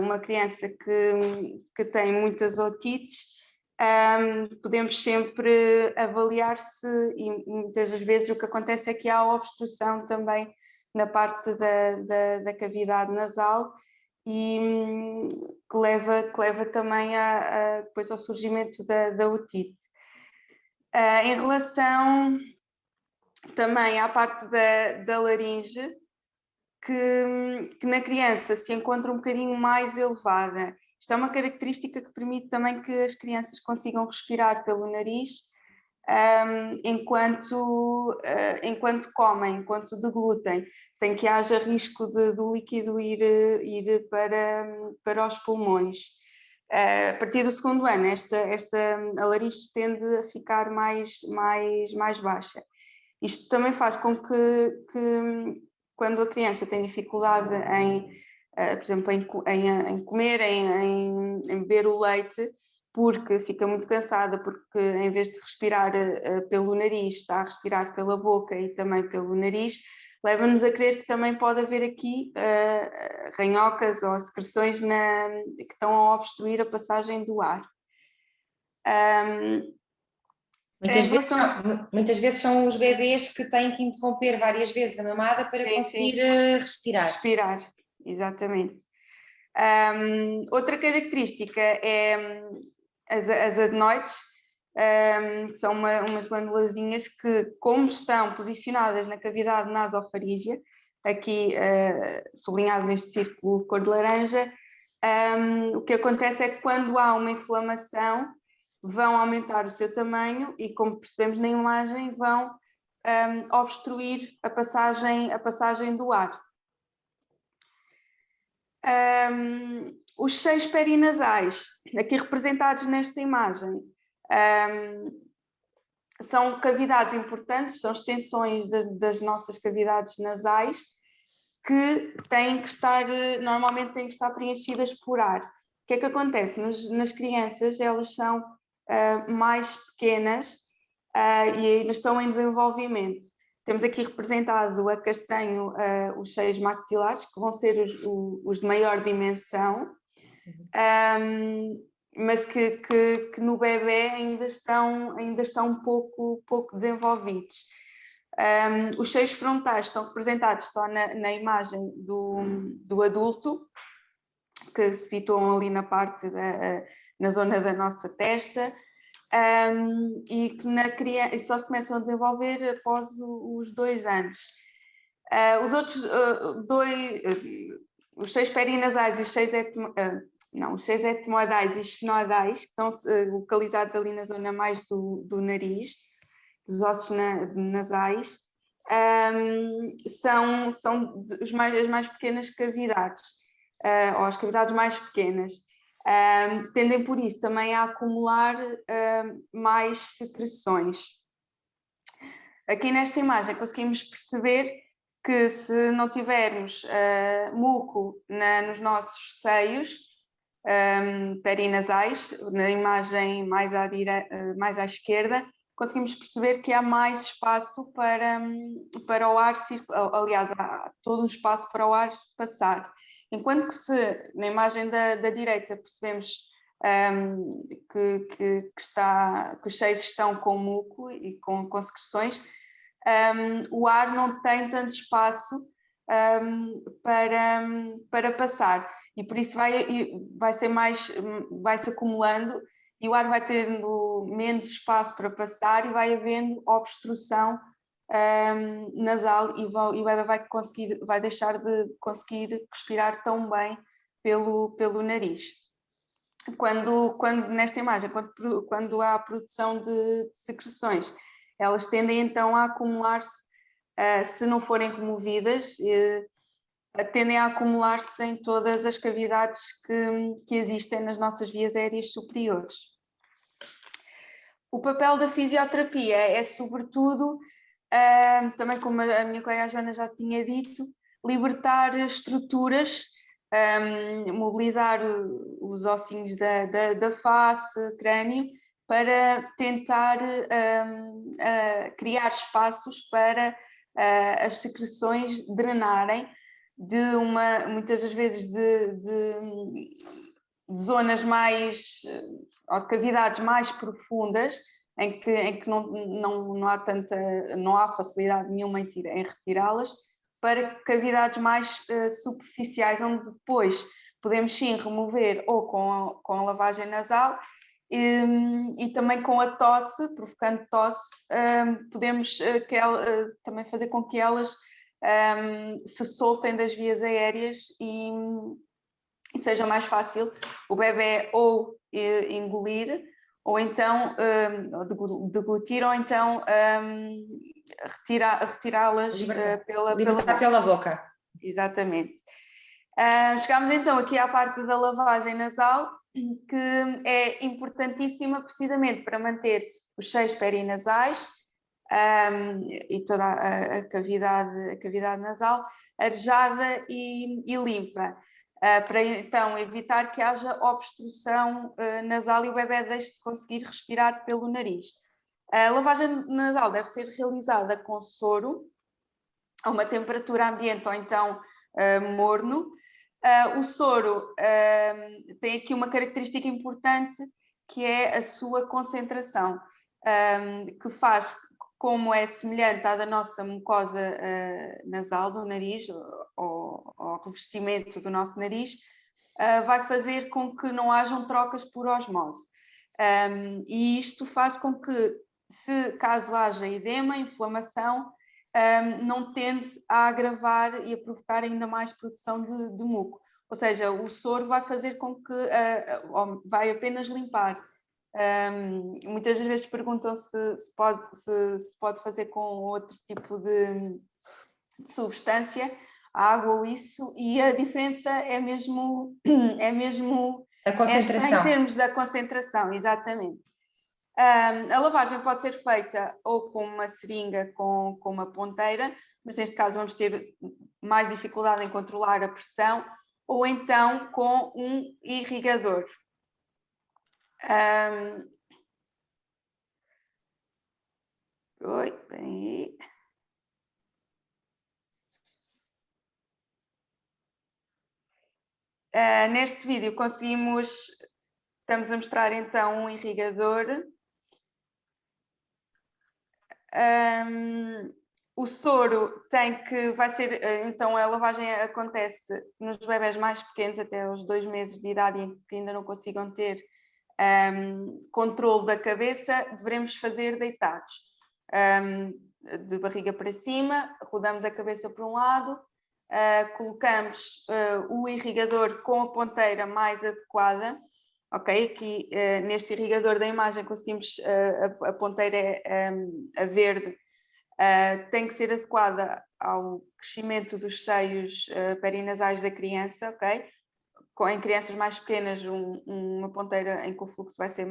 uma criança que tem muitas otites, podemos sempre avaliar se, e muitas das vezes o que acontece é que há obstrução também na parte da cavidade nasal e que leva também depois ao surgimento da otite. Em relação também à parte da laringe, que na criança se encontra um bocadinho mais elevada. Isto é uma característica que permite também que as crianças consigam respirar pelo nariz enquanto comem, enquanto deglutem, sem que haja risco do líquido ir para os pulmões. A partir do segundo ano, a laringe tende a ficar mais baixa. Isto também faz com que quando a criança tem dificuldade por exemplo, em comer, em beber o leite, porque fica muito cansada, porque em vez de respirar pelo nariz, está a respirar pela boca e também pelo nariz, leva-nos a crer que também pode haver aqui ranhocas ou secreções que estão a obstruir a passagem do ar. Muitas vezes são os bebês que têm que interromper várias vezes a mamada para conseguir respirar. Respirar, exatamente. Outra característica é as adenoides, que são umas glândulazinhas que, como estão posicionadas na cavidade nasofaríngea, aqui sublinhado neste círculo cor de laranja, o que acontece é que quando há uma inflamação, vão aumentar o seu tamanho e, como percebemos na imagem, vão obstruir a passagem do ar. Os seios perinasais, aqui representados nesta imagem, são cavidades importantes, são extensões das nossas cavidades nasais que normalmente têm que estar preenchidas por ar. O que é que acontece? Nas crianças, elas são mais pequenas e ainda estão em desenvolvimento. Temos aqui representado a castanho os seios maxilares, que vão ser os de maior dimensão, mas que no bebê ainda estão pouco desenvolvidos. Os seios frontais estão representados só na imagem do adulto, que se situam ali na zona da nossa testa, e que na criança só se começam a desenvolver após os 2 anos. Os outros os seios perinasais e os seios etmoidais e esfenoidais, que estão localizados ali na zona mais do nariz, dos ossos nasais, são as mais pequenas cavidades, ou as cavidades mais pequenas. Tendem por isso também a acumular mais secreções. Aqui nesta imagem conseguimos perceber que se não tivermos muco nos nossos seios perinasais, na imagem mais à esquerda, conseguimos perceber que há mais espaço para o ar circular, aliás, há todo um espaço para o ar passar. Enquanto que se na imagem da direita percebemos que os seios estão com muco e com secreções, o ar não tem tanto espaço para passar e por isso vai-se acumulando e o ar vai tendo menos espaço para passar e vai havendo obstrução nasal e vai deixar de conseguir respirar tão bem pelo nariz. Quando nesta imagem, quando há a produção de secreções, elas tendem então a acumular-se, se não forem removidas, tendem a acumular-se em todas as cavidades que existem nas nossas vias aéreas superiores. O papel da fisioterapia é sobretudo, também como a minha colega Joana já tinha dito, libertar estruturas, mobilizar os ossinhos da face, crânio, para tentar criar espaços para as secreções drenarem muitas das vezes de zonas mais, ou de cavidades mais profundas, em que não há facilidade nenhuma em retirá-las, para cavidades mais superficiais, onde depois podemos sim remover ou com a lavagem nasal e também com a tosse, provocando tosse, podemos também fazer com que elas se soltem das vias aéreas e seja mais fácil o bebê ou engolir, ou então deglutir, ou então retirá-las pela boca. Exatamente. Chegámos então aqui à parte da lavagem nasal, que é importantíssima precisamente para manter os seios perinasais e toda a cavidade nasal arejada e limpa. para então evitar que haja obstrução nasal e o bebê deixe de conseguir respirar pelo nariz. A lavagem nasal deve ser realizada com soro, a uma temperatura ambiente ou então morno. O soro tem aqui uma característica importante, que é a sua concentração, que faz, como é semelhante à da nossa mucosa nasal do nariz, ou ao revestimento do nosso nariz, vai fazer com que não hajam trocas por osmose. E isto faz com que, caso haja edema, inflamação, não tende a agravar e a provocar ainda mais produção de muco. Ou seja, o soro vai fazer com que, vai apenas limpar. Muitas das vezes perguntam se pode fazer com outro tipo de substância, água ou isso, e a diferença é mesmo A concentração. esta em termos da concentração, exatamente. A lavagem pode ser feita ou com uma seringa com uma ponteira, mas neste caso vamos ter mais dificuldade em controlar a pressão, ou então com um irrigador. Oi, bem aí. Neste vídeo estamos a mostrar então um irrigador. O soro vai ser, então a lavagem acontece nos bebés mais pequenos, até aos 2 meses de idade, em que ainda não consigam ter controle da cabeça, devemos fazer deitados, de barriga para cima, rodamos a cabeça para um lado, colocamos o irrigador com a ponteira mais adequada. Ok, aqui neste irrigador da imagem conseguimos, a ponteira a verde, tem que ser adequada ao crescimento dos seios perinasais da criança, ok? Em crianças mais pequenas, uma ponteira em que o fluxo vai ser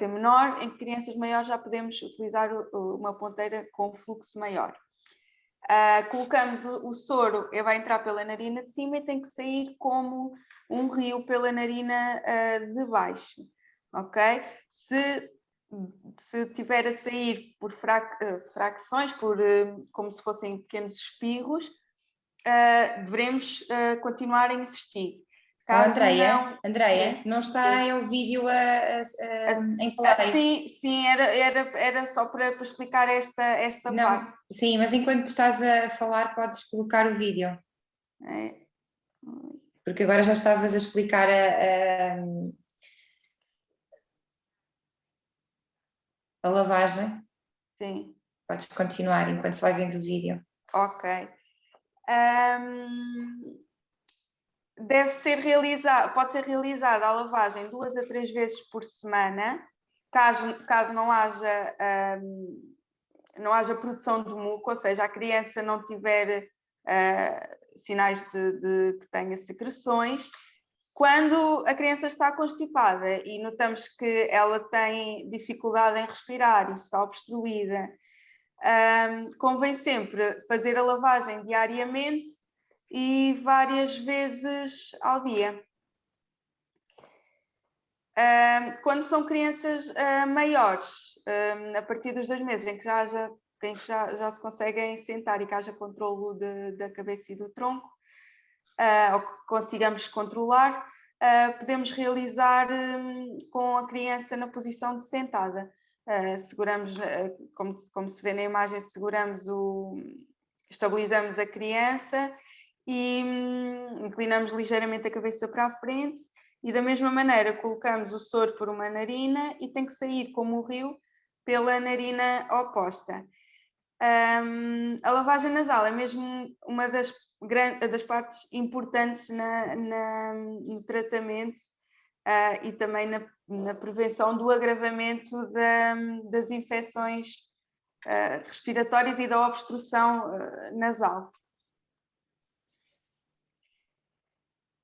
menor, em crianças maiores já podemos utilizar uma ponteira com fluxo maior. Colocamos o soro, ele vai entrar pela narina de cima e tem que sair como um rio pela narina de baixo, ok? Se tiver a sair por fracções, como se fossem pequenos espirros, devemos continuar a insistir. Andreia, não está o vídeo em play? Sim, era só para explicar esta parte. Sim, mas enquanto estás a falar podes colocar o vídeo. Porque agora já estavas a explicar a lavagem. Sim. Podes continuar enquanto se vai vendo o vídeo. Ok. Pode ser realizada a lavagem 2 a 3 vezes por semana, caso não haja produção de muco, ou seja, a criança não tiver sinais de que tenha secreções. Quando a criança está constipada e notamos que ela tem dificuldade em respirar e está obstruída, convém sempre fazer a lavagem diariamente e várias vezes ao dia. Quando são crianças maiores, a partir dos 2 meses, em que já se conseguem sentar e que haja controlo da cabeça e do tronco, ou que consigamos controlar, podemos realizar com a criança na posição de sentada. Seguramos, como se vê na imagem, estabilizamos a criança e inclinamos ligeiramente a cabeça para a frente, e da mesma maneira colocamos o soro por uma narina e tem que sair como o rio pela narina oposta. A lavagem nasal é mesmo uma das partes importantes no tratamento e também na prevenção do agravamento das infecções respiratórias e da obstrução nasal.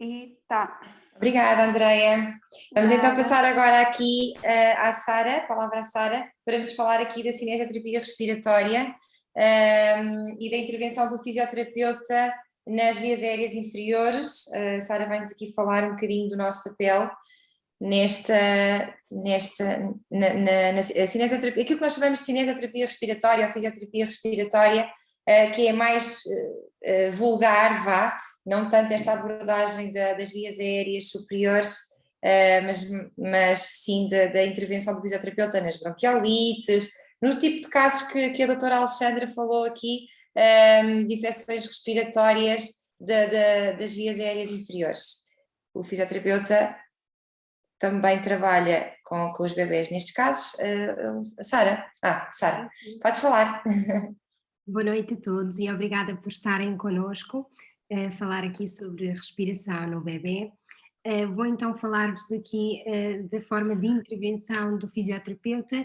E tá. Obrigada, Andreia. Vamos então passar agora aqui à Sara, a palavra à Sara, para nos falar aqui da cinesioterapia respiratória e da intervenção do fisioterapeuta nas vias aéreas inferiores. A Sara vai-nos aqui falar um bocadinho do nosso papel a cinesioterapia, aquilo que nós chamamos de cinesioterapia respiratória ou fisioterapia respiratória, que é mais vulgar, não tanto esta abordagem das vias aéreas superiores, mas sim da intervenção do fisioterapeuta nas bronquiolites, no tipo de casos que a doutora Alexandra falou aqui, de infecções respiratórias das vias aéreas inferiores. O fisioterapeuta também trabalha com os bebés nestes casos. Sara, podes falar. Boa noite a todos e obrigada por estarem connosco a falar aqui sobre respiração no bebê. Vou então falar-vos aqui da forma de intervenção do fisioterapeuta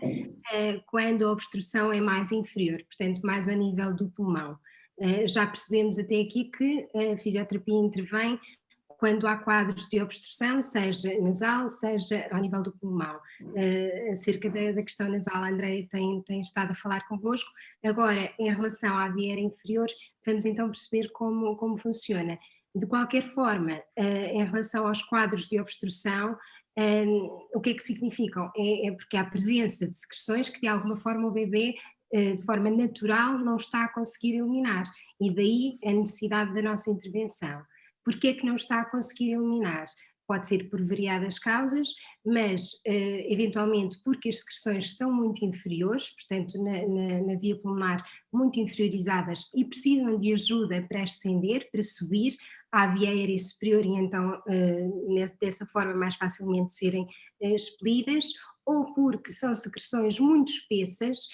quando a obstrução é mais inferior, portanto mais ao nível do pulmão. Já percebemos até aqui que a fisioterapia intervém quando há quadros de obstrução, seja nasal, seja ao nível do pulmão. Acerca da questão nasal, a Andreia tem estado a falar convosco. Agora, em relação à via aérea inferior, vamos então perceber como funciona. De qualquer forma, em relação aos quadros de obstrução, o que é que significam? É porque há presença de secreções que de alguma forma o bebê, de forma natural, não está a conseguir eliminar, e daí a necessidade da nossa intervenção. Porquê é que não está a conseguir eliminar? Pode ser por variadas causas, mas eventualmente porque as secreções estão muito inferiores, portanto na via pulmonar muito inferiorizadas e precisam de ajuda para ascender, para subir à via aérea superior e então dessa forma mais facilmente serem expelidas, ou porque são secreções muito espessas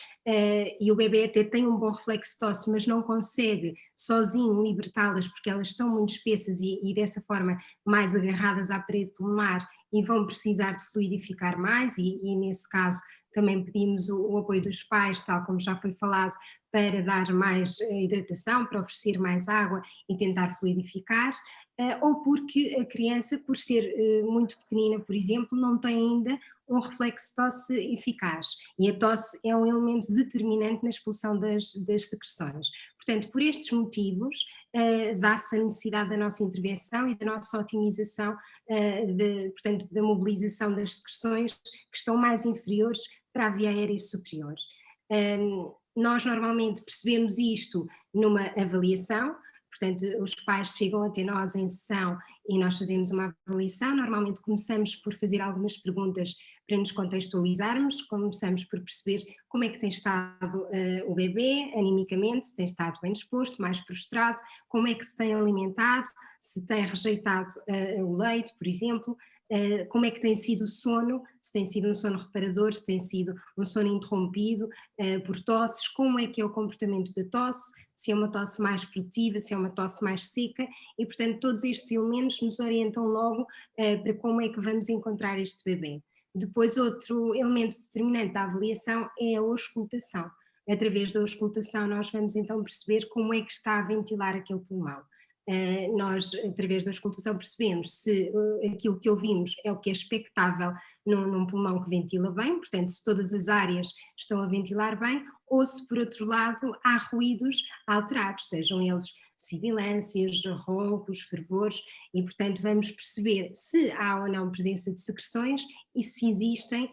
e o bebê até tem um bom reflexo de tosse, mas não consegue sozinho libertá-las porque elas estão muito espessas e dessa forma mais agarradas à parede pulmonar e vão precisar de fluidificar mais e nesse caso também pedimos o apoio dos pais, tal como já foi falado, para dar mais hidratação, para oferecer mais água e tentar fluidificar, ou porque a criança, por ser muito pequenina, por exemplo, não tem ainda um reflexo de tosse eficaz, e a tosse é um elemento determinante na expulsão das secreções. Portanto, por estes motivos, dá-se a necessidade da nossa intervenção e da nossa otimização, portanto, da mobilização das secreções que estão mais inferiores para a via aérea superior. Nós normalmente percebemos isto numa avaliação, portanto os pais chegam até nós em sessão e nós fazemos uma avaliação. Normalmente começamos por fazer algumas perguntas para nos contextualizarmos, começamos por perceber como é que tem estado o bebê animicamente, se tem estado bem disposto, mais prostrado, como é que se tem alimentado, se tem rejeitado o leite, por exemplo, como é que tem sido o sono, se tem sido um sono reparador, se tem sido um sono interrompido por tosses, como é que é o comportamento da tosse, se é uma tosse mais produtiva, se é uma tosse mais seca, e portanto todos estes elementos nos orientam logo para como é que vamos encontrar este bebê. Depois outro elemento determinante da avaliação é a auscultação. Através da auscultação nós vamos então perceber como é que está a ventilar aquele pulmão. Nós, através da auscultação, percebemos se aquilo que ouvimos é o que é expectável num pulmão que ventila bem, portanto, se todas as áreas estão a ventilar bem, ou se, por outro lado, há ruídos alterados, sejam eles sibilâncias, roncos, fervores, e, portanto, vamos perceber se há ou não presença de secreções e se existem,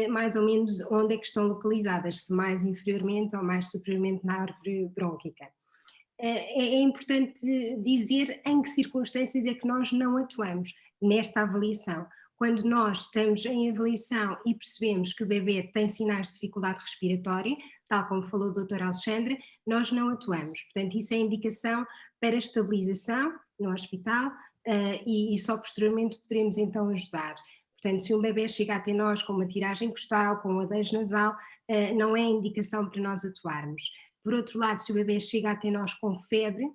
mais ou menos onde é que estão localizadas, se mais inferiormente ou mais superiormente na árvore brônquica. É importante dizer em que circunstâncias é que nós não atuamos nesta avaliação. Quando nós estamos em avaliação e percebemos que o bebê tem sinais de dificuldade respiratória, tal como falou a doutora Alexandra, nós não atuamos. Portanto, isso é indicação para estabilização no hospital e só posteriormente poderemos então ajudar. Portanto, se um bebê chega até nós com uma tiragem costal, com um adejo nasal, não é indicação para nós atuarmos. Por outro lado, se o bebê chega até nós com febre,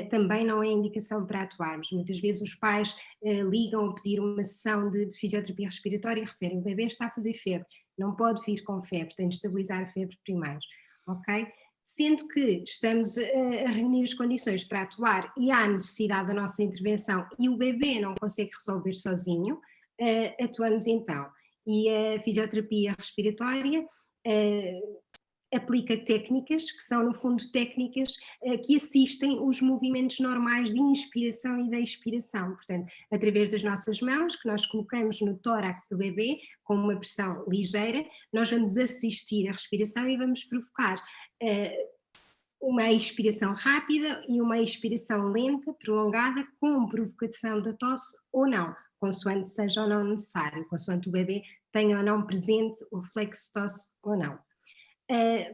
também não é indicação para atuarmos. Muitas vezes os pais ligam a pedir uma sessão de fisioterapia respiratória e referem: o bebê está a fazer febre, não pode vir com febre, tem de estabilizar a febre primeiro, ok? Sendo que estamos a reunir as condições para atuar e há necessidade da nossa intervenção e o bebê não consegue resolver sozinho, atuamos então. E a fisioterapia respiratória aplica técnicas que são, no fundo, técnicas que assistem os movimentos normais de inspiração e de expiração. Portanto, através das nossas mãos, que nós colocamos no tórax do bebê, com uma pressão ligeira, nós vamos assistir à respiração e vamos provocar uma expiração rápida e uma expiração lenta, prolongada, com provocação da tosse ou não, consoante seja ou não necessário, consoante o bebê tenha ou não presente o reflexo de tosse ou não.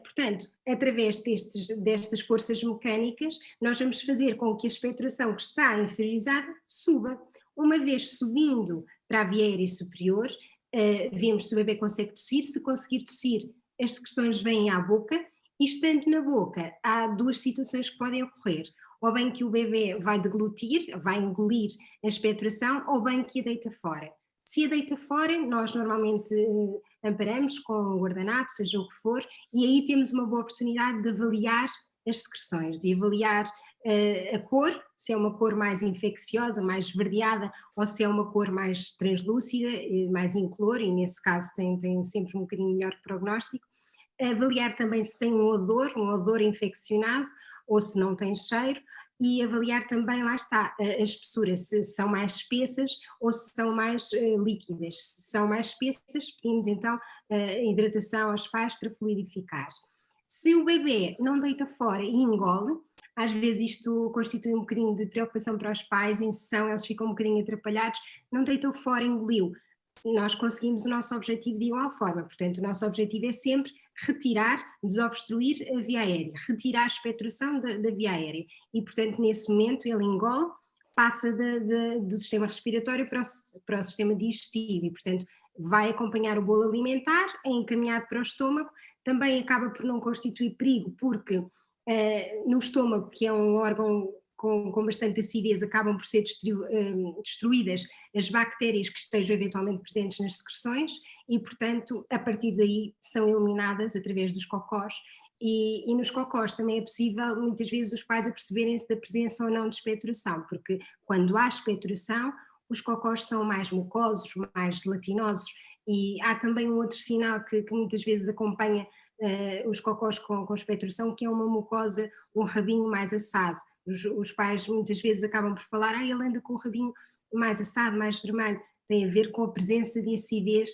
Portanto, através destas forças mecânicas, nós vamos fazer com que a expectoração que está inferiorizada suba. Uma vez subindo para a via aérea superior, vemos se o bebê consegue tossir. Se conseguir tossir, as secreções vêm à boca, e estando na boca, há duas situações que podem ocorrer. Ou bem que o bebê vai deglutir, vai engolir a expectoração, ou bem que a deita fora. Se a deita fora, nós normalmente amparamos com o guardanapo, seja o que for, e aí temos uma boa oportunidade de avaliar as secreções, de avaliar a cor, se é uma cor mais infecciosa, mais esverdeada, ou se é uma cor mais translúcida, mais incolor, e nesse caso tem sempre um bocadinho melhor prognóstico. Avaliar também se tem um odor infeccionado, ou se não tem cheiro, e avaliar também, lá está, a espessura, se são mais espessas ou se são mais líquidas. Se são mais espessas, pedimos então hidratação aos pais para fluidificar. Se o bebê não deita fora e engole, às vezes isto constitui um bocadinho de preocupação para os pais, em sessão eles ficam um bocadinho atrapalhados, não deitou fora, engoliu. Nós conseguimos o nosso objetivo de igual forma, portanto o nosso objetivo é sempre retirar, desobstruir a via aérea, retirar a expectoração da via aérea e portanto nesse momento ele engole, passa do sistema respiratório para o sistema digestivo e portanto vai acompanhar o bolo alimentar, é encaminhado para o estômago, também acaba por não constituir perigo porque no estômago, que é um órgão com bastante acidez, acabam por ser destruídas as bactérias que estejam eventualmente presentes nas secreções e, portanto, a partir daí são eliminadas através dos cocós. E nos cocós também é possível, muitas vezes, os pais aperceberem-se da presença ou não de expectoração, porque quando há expectoração, os cocós são mais mucosos, mais gelatinosos, e há também um outro sinal que muitas vezes acompanha os cocós com expectoração, que é uma mucosa, um rabinho mais assado. Os pais muitas vezes acabam por falar, ele anda com o rabinho mais assado, mais vermelho, tem a ver com a presença de acidez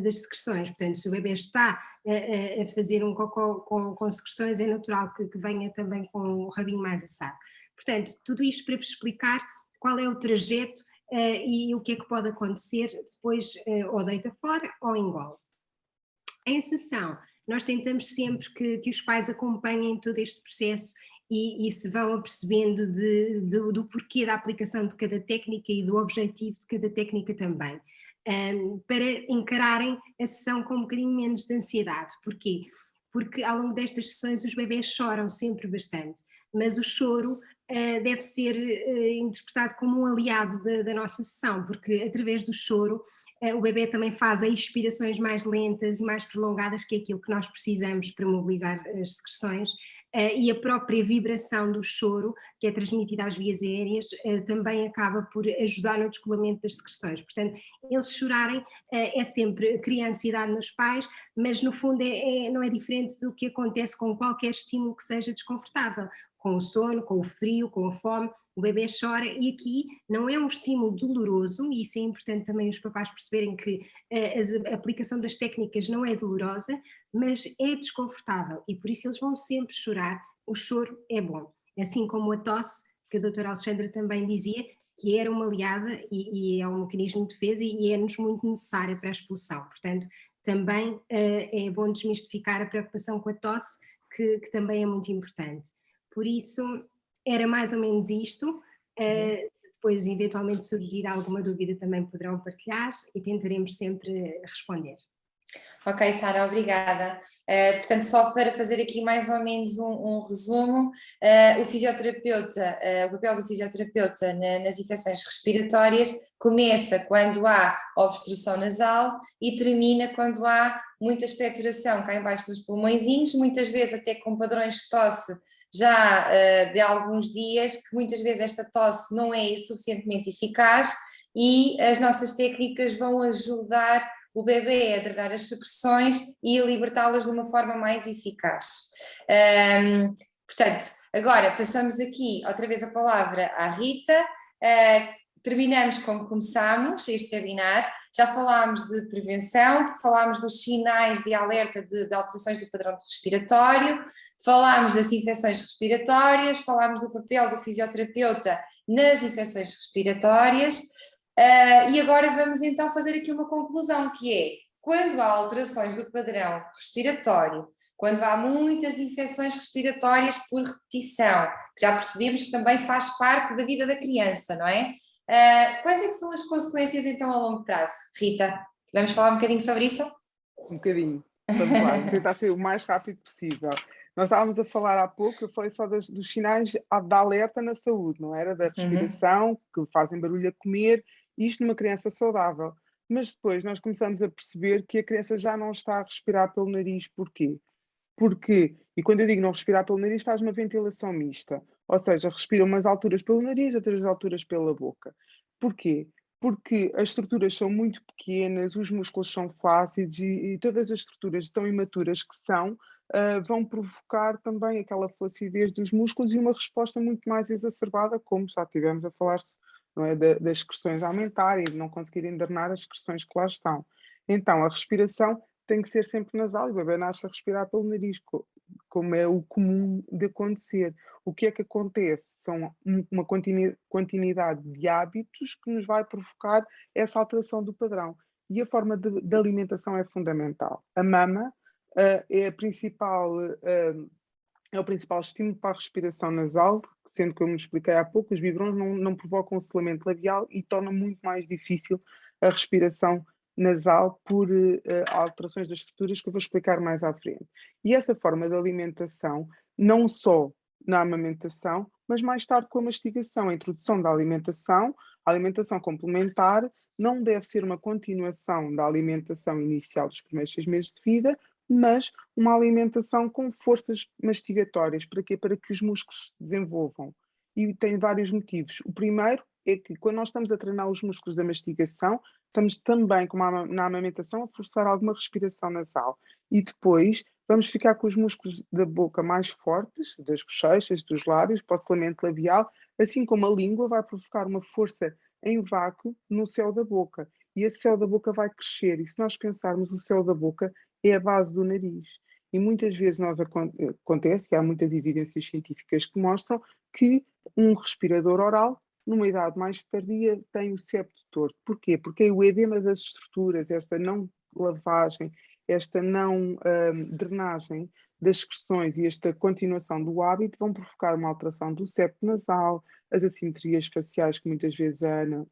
das secreções, portanto se o bebê está a fazer um cocó com secreções é natural que venha também com o rabinho mais assado. Portanto, tudo isto para vos explicar qual é o trajeto e o que é que pode acontecer depois, ou deita fora ou engole. Em sessão, nós tentamos sempre que os pais acompanhem todo este processo e se vão apercebendo do porquê da aplicação de cada técnica e do objetivo de cada técnica também, para encararem a sessão com um bocadinho menos de ansiedade. Porquê? Porque ao longo destas sessões os bebés choram sempre bastante, mas o choro deve ser interpretado como um aliado da nossa sessão, porque através do choro o bebê também faz expirações mais lentas e mais prolongadas, que é aquilo que nós precisamos para mobilizar as secreções, e a própria vibração do choro, que é transmitida às vias aéreas, também acaba por ajudar no descolamento das secreções. Portanto, eles chorarem é sempre criar ansiedade nos pais, mas no fundo não é diferente do que acontece com qualquer estímulo que seja desconfortável, com o sono, com o frio, com a fome. O bebê chora e aqui não é um estímulo doloroso, e isso é importante também os papás perceberem que a aplicação das técnicas não é dolorosa, mas é desconfortável e por isso eles vão sempre chorar. O choro é bom, assim como a tosse, que a doutora Alexandra também dizia, que era uma aliada e é um mecanismo de defesa e é-nos muito necessária para a expulsão. Portanto, também é bom desmistificar a preocupação com a tosse, que também é muito importante. Por isso, era mais ou menos isto. Se depois eventualmente surgir alguma dúvida também poderão partilhar e tentaremos sempre responder. Ok, Sara, obrigada. Portanto, só para fazer aqui mais ou menos um resumo, o fisioterapeuta, o papel do fisioterapeuta nas infecções respiratórias começa quando há obstrução nasal e termina quando há muita expectoração cá embaixo dos pulmõezinhos, muitas vezes até com padrões de tosse já de alguns dias, que muitas vezes esta tosse não é suficientemente eficaz e as nossas técnicas vão ajudar o bebê a drenar as secreções e a libertá-las de uma forma mais eficaz. Portanto, agora passamos aqui outra vez a palavra à Rita. Terminamos como começámos este webinar. Já falámos de prevenção, falámos dos sinais de alerta de alterações do padrão respiratório, falámos das infecções respiratórias, falámos do papel do fisioterapeuta nas infecções respiratórias, e agora vamos então fazer aqui uma conclusão, que é, quando há alterações do padrão respiratório, quando há muitas infecções respiratórias por repetição, que já percebemos que também faz parte da vida da criança, não é? Quais é que são as consequências então a longo prazo? Rita, vamos falar um bocadinho sobre isso? Um bocadinho, vamos lá, vou tentar ser o mais rápido possível. Nós estávamos a falar há pouco, eu falei só dos sinais de alerta na saúde, não era? Da respiração, que fazem barulho a comer, isto numa criança saudável. Mas depois nós começamos a perceber que a criança já não está a respirar pelo nariz. Porquê? Porque, e quando eu digo não respirar pelo nariz, faz uma ventilação mista. Ou seja, respira umas alturas pelo nariz, outras alturas pela boca. Porquê? Porque as estruturas são muito pequenas, os músculos são flácidos e todas as estruturas tão imaturas que são, vão provocar também aquela flacidez dos músculos e uma resposta muito mais exacerbada, como já tivemos a falar, não é, das excreções aumentarem, de não conseguirem drenar as excreções que lá estão. Então, a respiração tem que ser sempre nasal e o bebê nasce a respirar pelo nariz, como é o comum de acontecer. O que é que acontece? São uma continuidade de hábitos que nos vai provocar essa alteração do padrão. E a forma de alimentação é fundamental. A mama é o principal estímulo para a respiração nasal, sendo que, como me expliquei há pouco, os biberons não provocam o selamento labial e tornam muito mais difícil a respiração nasal por alterações das estruturas que eu vou explicar mais à frente. E essa forma de alimentação, não só na amamentação, mas mais tarde com a mastigação, a introdução da alimentação, a alimentação complementar não deve ser uma continuação da alimentação inicial dos primeiros 6 meses de vida, mas uma alimentação com forças mastigatórias. Para quê? Para que os músculos se desenvolvam. E tem vários motivos. O primeiro é que quando nós estamos a treinar os músculos da mastigação, estamos também, como na amamentação, a forçar alguma respiração nasal. E depois vamos ficar com os músculos da boca mais fortes, das bochechas, dos lábios, para o selamento labial, assim como a língua vai provocar uma força em vácuo no céu da boca. E esse céu da boca vai crescer. E se nós pensarmos, o céu da boca é a base do nariz. E muitas vezes acontece, que há muitas evidências científicas que mostram que um respirador oral, numa idade mais tardia, tem o septo torto. Porquê? Porque o edema das estruturas, esta não lavagem, esta não drenagem das excreções e esta continuação do hábito vão provocar uma alteração do septo nasal, as assimetrias faciais que muitas vezes a Ana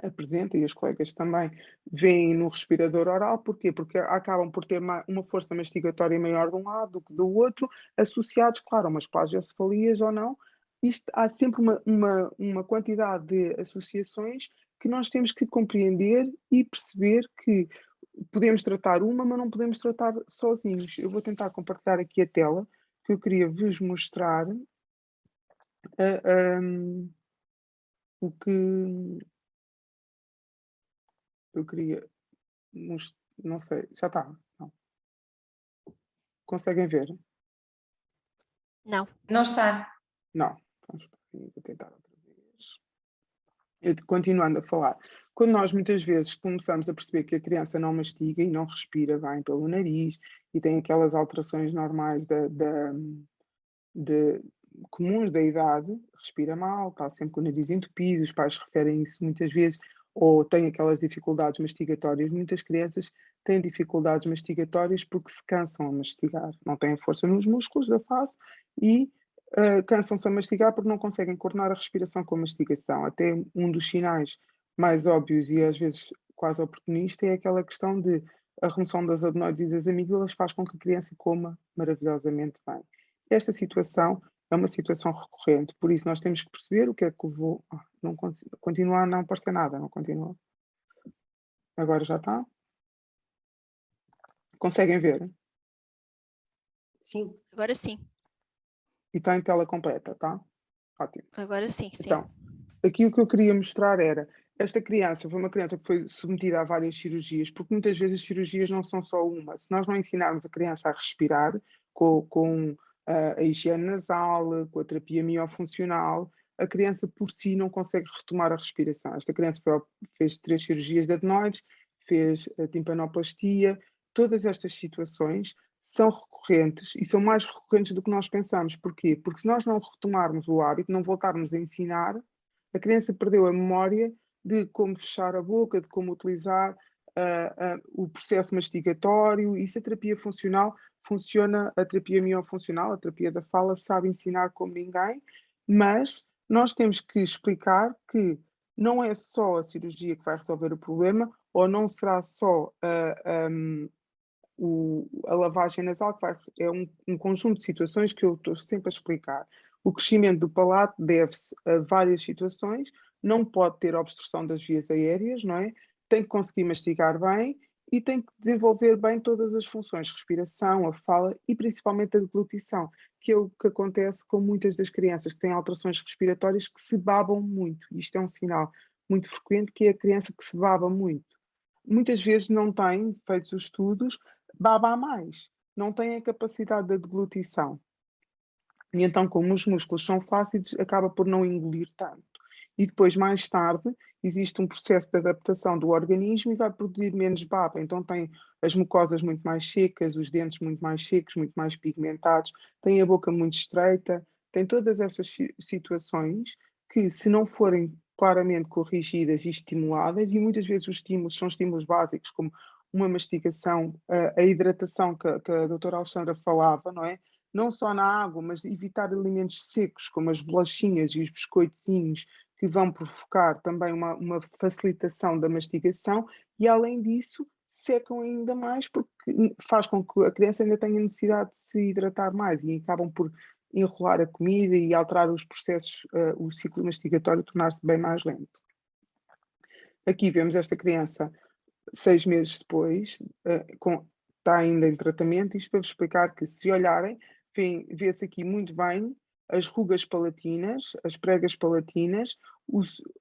apresenta e os colegas também veem no respirador oral. Porquê? Porque acabam por ter uma força mastigatória maior de um lado do que do outro, associados, claro, a umas plagiocefalias ou não. Há sempre uma quantidade de associações que nós temos que compreender e perceber que podemos tratar uma, mas não podemos tratar sozinhos. Eu vou tentar compartilhar aqui a tela, que eu queria vos mostrar o que eu queria mostrar. Não sei, já está? Não. Conseguem ver? Não. Não está. Não. Vou tentar outra vez. Eu, continuando a falar, quando nós muitas vezes começamos a perceber que a criança não mastiga e não respira bem pelo nariz e tem aquelas alterações normais comuns da idade, respira mal, está sempre com o nariz entupido, os pais referem isso muitas vezes, ou tem aquelas dificuldades mastigatórias. Muitas crianças têm dificuldades mastigatórias porque se cansam a mastigar, não têm força nos músculos da face e cansam-se a mastigar porque não conseguem coordenar a respiração com a mastigação. Até um dos sinais mais óbvios e às vezes quase oportunista é aquela questão de a remoção das adenoides e das amígdalas faz com que a criança coma maravilhosamente bem. Esta situação é uma situação recorrente, por isso nós temos que perceber o que é que levou. Não continua a não aparecer nada, não continua. Agora já está? Conseguem ver? Sim. Agora sim. E está em tela completa, tá? Ótimo. Agora sim, sim. Então, aqui o que eu queria mostrar era esta criança foi uma criança que foi submetida a várias cirurgias, porque muitas vezes as cirurgias não são só uma. Se nós não ensinarmos a criança a respirar com a higiene nasal, com a terapia miofuncional, a criança por si não consegue retomar a respiração. Esta criança fez 3 cirurgias de adenoides, fez a timpanoplastia. Todas estas situações são recorrentes e são mais recorrentes do que nós pensamos. Porquê? Porque se nós não retomarmos o hábito, não voltarmos a ensinar, a criança perdeu a memória de como fechar a boca, de como utilizar o processo mastigatório. E se a terapia funcional funciona, a terapia miofuncional, a terapia da fala, sabe ensinar como ninguém, mas nós temos que explicar que não é só a cirurgia que vai resolver o problema, ou não será só a lavagem nasal, que é um conjunto de situações que eu estou sempre a explicar. O crescimento do palato deve-se a várias situações, não pode ter obstrução das vias aéreas, não é? Tem que conseguir mastigar bem e tem que desenvolver bem todas as funções, respiração, a fala e principalmente a deglutição, que é o que acontece com muitas das crianças que têm alterações respiratórias que se babam muito. Isto é um sinal muito frequente, que é a criança que se baba muito. Muitas vezes não tem, feitos os estudos, baba a mais, não tem a capacidade de deglutição. E então, como os músculos são flácidos, acaba por não engolir tanto. E depois, mais tarde, existe um processo de adaptação do organismo e vai produzir menos baba. Então tem as mucosas muito mais secas, os dentes muito mais secos, muito mais pigmentados, tem a boca muito estreita, tem todas essas situações que, se não forem claramente corrigidas e estimuladas, e muitas vezes os estímulos são estímulos básicos, como uma mastigação, a hidratação que a doutora Alexandra falava, não é? Não só na água, mas evitar alimentos secos, como as bolachinhas e os biscoitozinhos, que vão provocar também uma facilitação da mastigação, e além disso secam ainda mais, porque faz com que a criança ainda tenha necessidade de se hidratar mais e acabam por enrolar a comida e alterar os processos, o ciclo mastigatório tornar-se bem mais lento. Aqui vemos esta criança 6 meses depois, está ainda em tratamento. Isto para vos explicar que, se olharem, vê-se aqui muito bem as rugas palatinas, as pregas palatinas,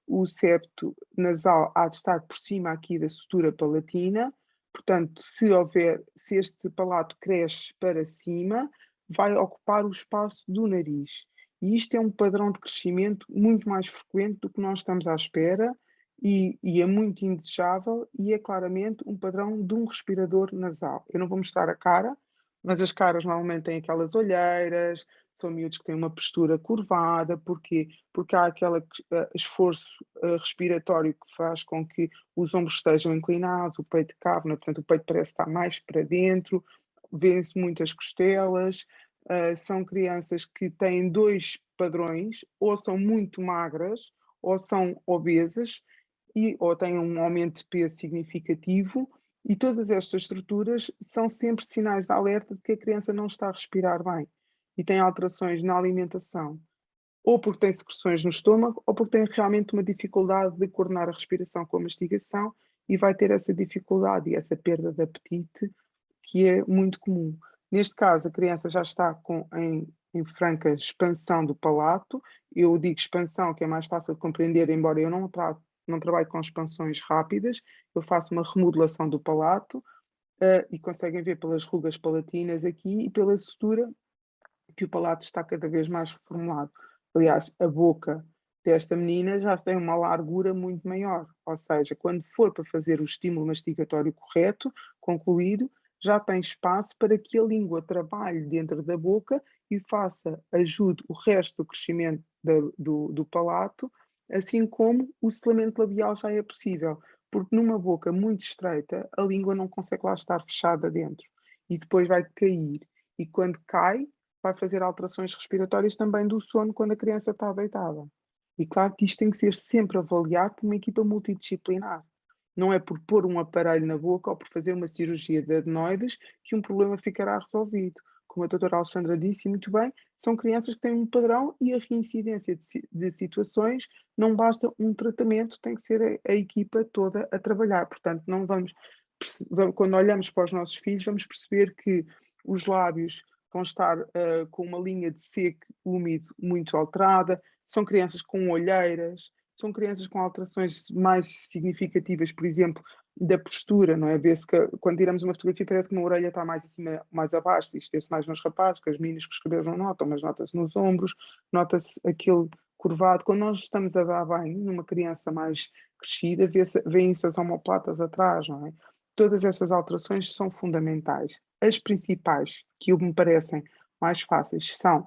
o septo nasal há de estar por cima aqui da sutura palatina. Portanto, se este palato cresce para cima, vai ocupar o espaço do nariz. E isto é um padrão de crescimento muito mais frequente do que nós estamos à espera e é muito indesejável, e é claramente um padrão de um respirador nasal. Eu não vou mostrar a cara, mas as caras normalmente têm aquelas olheiras, são miúdos que têm uma postura curvada. Porquê? Porque há aquele esforço respiratório que faz com que os ombros estejam inclinados, o peito cave, portanto o peito parece estar mais para dentro, vêem-se muitas costelas. São crianças que têm 2 padrões, ou são muito magras, ou são obesas, ou têm um aumento de peso significativo. E todas estas estruturas são sempre sinais de alerta de que a criança não está a respirar bem e tem alterações na alimentação, ou porque tem secreções no estômago, ou porque tem realmente uma dificuldade de coordenar a respiração com a mastigação e vai ter essa dificuldade e essa perda de apetite, que é muito comum. Neste caso, a criança já está em franca expansão do palato. Eu digo expansão, que é mais fácil de compreender, embora eu não trabalho com expansões rápidas. Eu faço uma remodelação do palato e conseguem ver pelas rugas palatinas aqui e pela sutura que o palato está cada vez mais reformulado. Aliás, a boca desta menina já tem uma largura muito maior, ou seja, quando for para fazer o estímulo mastigatório correto, concluído, já tem espaço para que a língua trabalhe dentro da boca e ajude o resto do crescimento do palato, assim como o selamento labial já é possível, porque numa boca muito estreita a língua não consegue lá estar fechada dentro e depois vai cair, e quando cai vai fazer alterações respiratórias também do sono quando a criança está deitada. E claro que isto tem que ser sempre avaliado por uma equipa multidisciplinar. Não é por pôr um aparelho na boca ou por fazer uma cirurgia de adenoides que um problema ficará resolvido. Como a doutora Alexandra disse muito bem, são crianças que têm um padrão e a reincidência de situações, não basta um tratamento, tem que ser a equipa toda a trabalhar. Portanto, quando olhamos para os nossos filhos, vamos perceber que os lábios vão estar com uma linha de seco úmido muito alterada, são crianças com olheiras, são crianças com alterações mais significativas, por exemplo, da postura, não é? Vê-se que quando tiramos uma fotografia parece que uma orelha está mais acima, mais abaixo, isto vê-se mais nos rapazes, que as meninas com os cabelos não notam, mas nota-se nos ombros, nota-se aquele curvado. Quando nós estamos a dar banho numa criança mais crescida, vêem-se as omoplatas atrás, não é? Todas estas alterações são fundamentais. As principais, que me parecem mais fáceis, são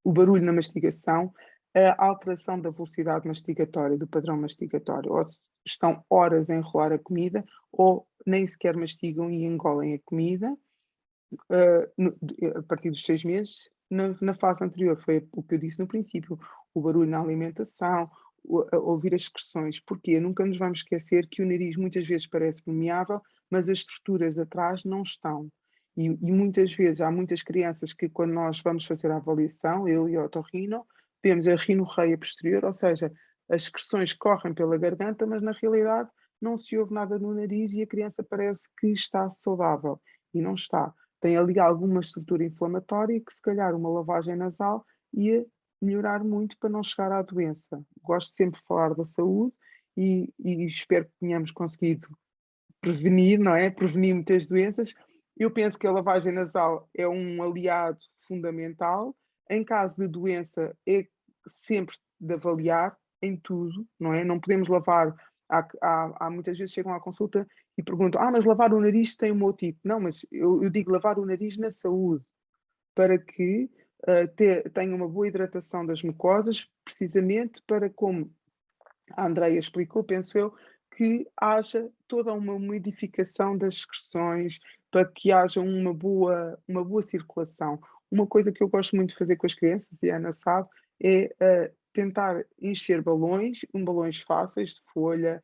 o barulho na mastigação, a alteração da velocidade mastigatória, do padrão mastigatório, ou estão horas a enrolar a comida, ou nem sequer mastigam e engolem a comida, a partir dos 6 meses. Na fase anterior foi o que eu disse no princípio, o barulho na alimentação, ouvir as excreções. Porquê? Nunca nos vamos esquecer que o nariz muitas vezes parece permeável, mas as estruturas atrás não estão. E muitas vezes há muitas crianças que quando nós vamos fazer a avaliação, eu e o otorrino, vemos a rinorreia posterior, ou seja, as excreções correm pela garganta, mas na realidade não se ouve nada no nariz e a criança parece que está saudável e não está. Tem ali alguma estrutura inflamatória que se calhar uma lavagem nasal ia melhorar muito para não chegar à doença. Gosto sempre de falar da saúde e espero que tenhamos conseguido prevenir, não é? Prevenir muitas doenças. Eu penso que a lavagem nasal é um aliado fundamental. Em caso de doença, é sempre de avaliar em tudo, não é? Não podemos lavar. Há muitas vezes chegam à consulta e perguntam: mas lavar o nariz tem um motivo. Não, mas eu digo lavar o nariz na saúde, para que tenha uma boa hidratação das mucosas, precisamente para, como a Andreia explicou, penso eu, que haja toda uma umidificação das excreções, para que haja uma boa circulação. Uma coisa que eu gosto muito de fazer com as crianças, e a Ana sabe, é tentar encher balões fáceis de folha,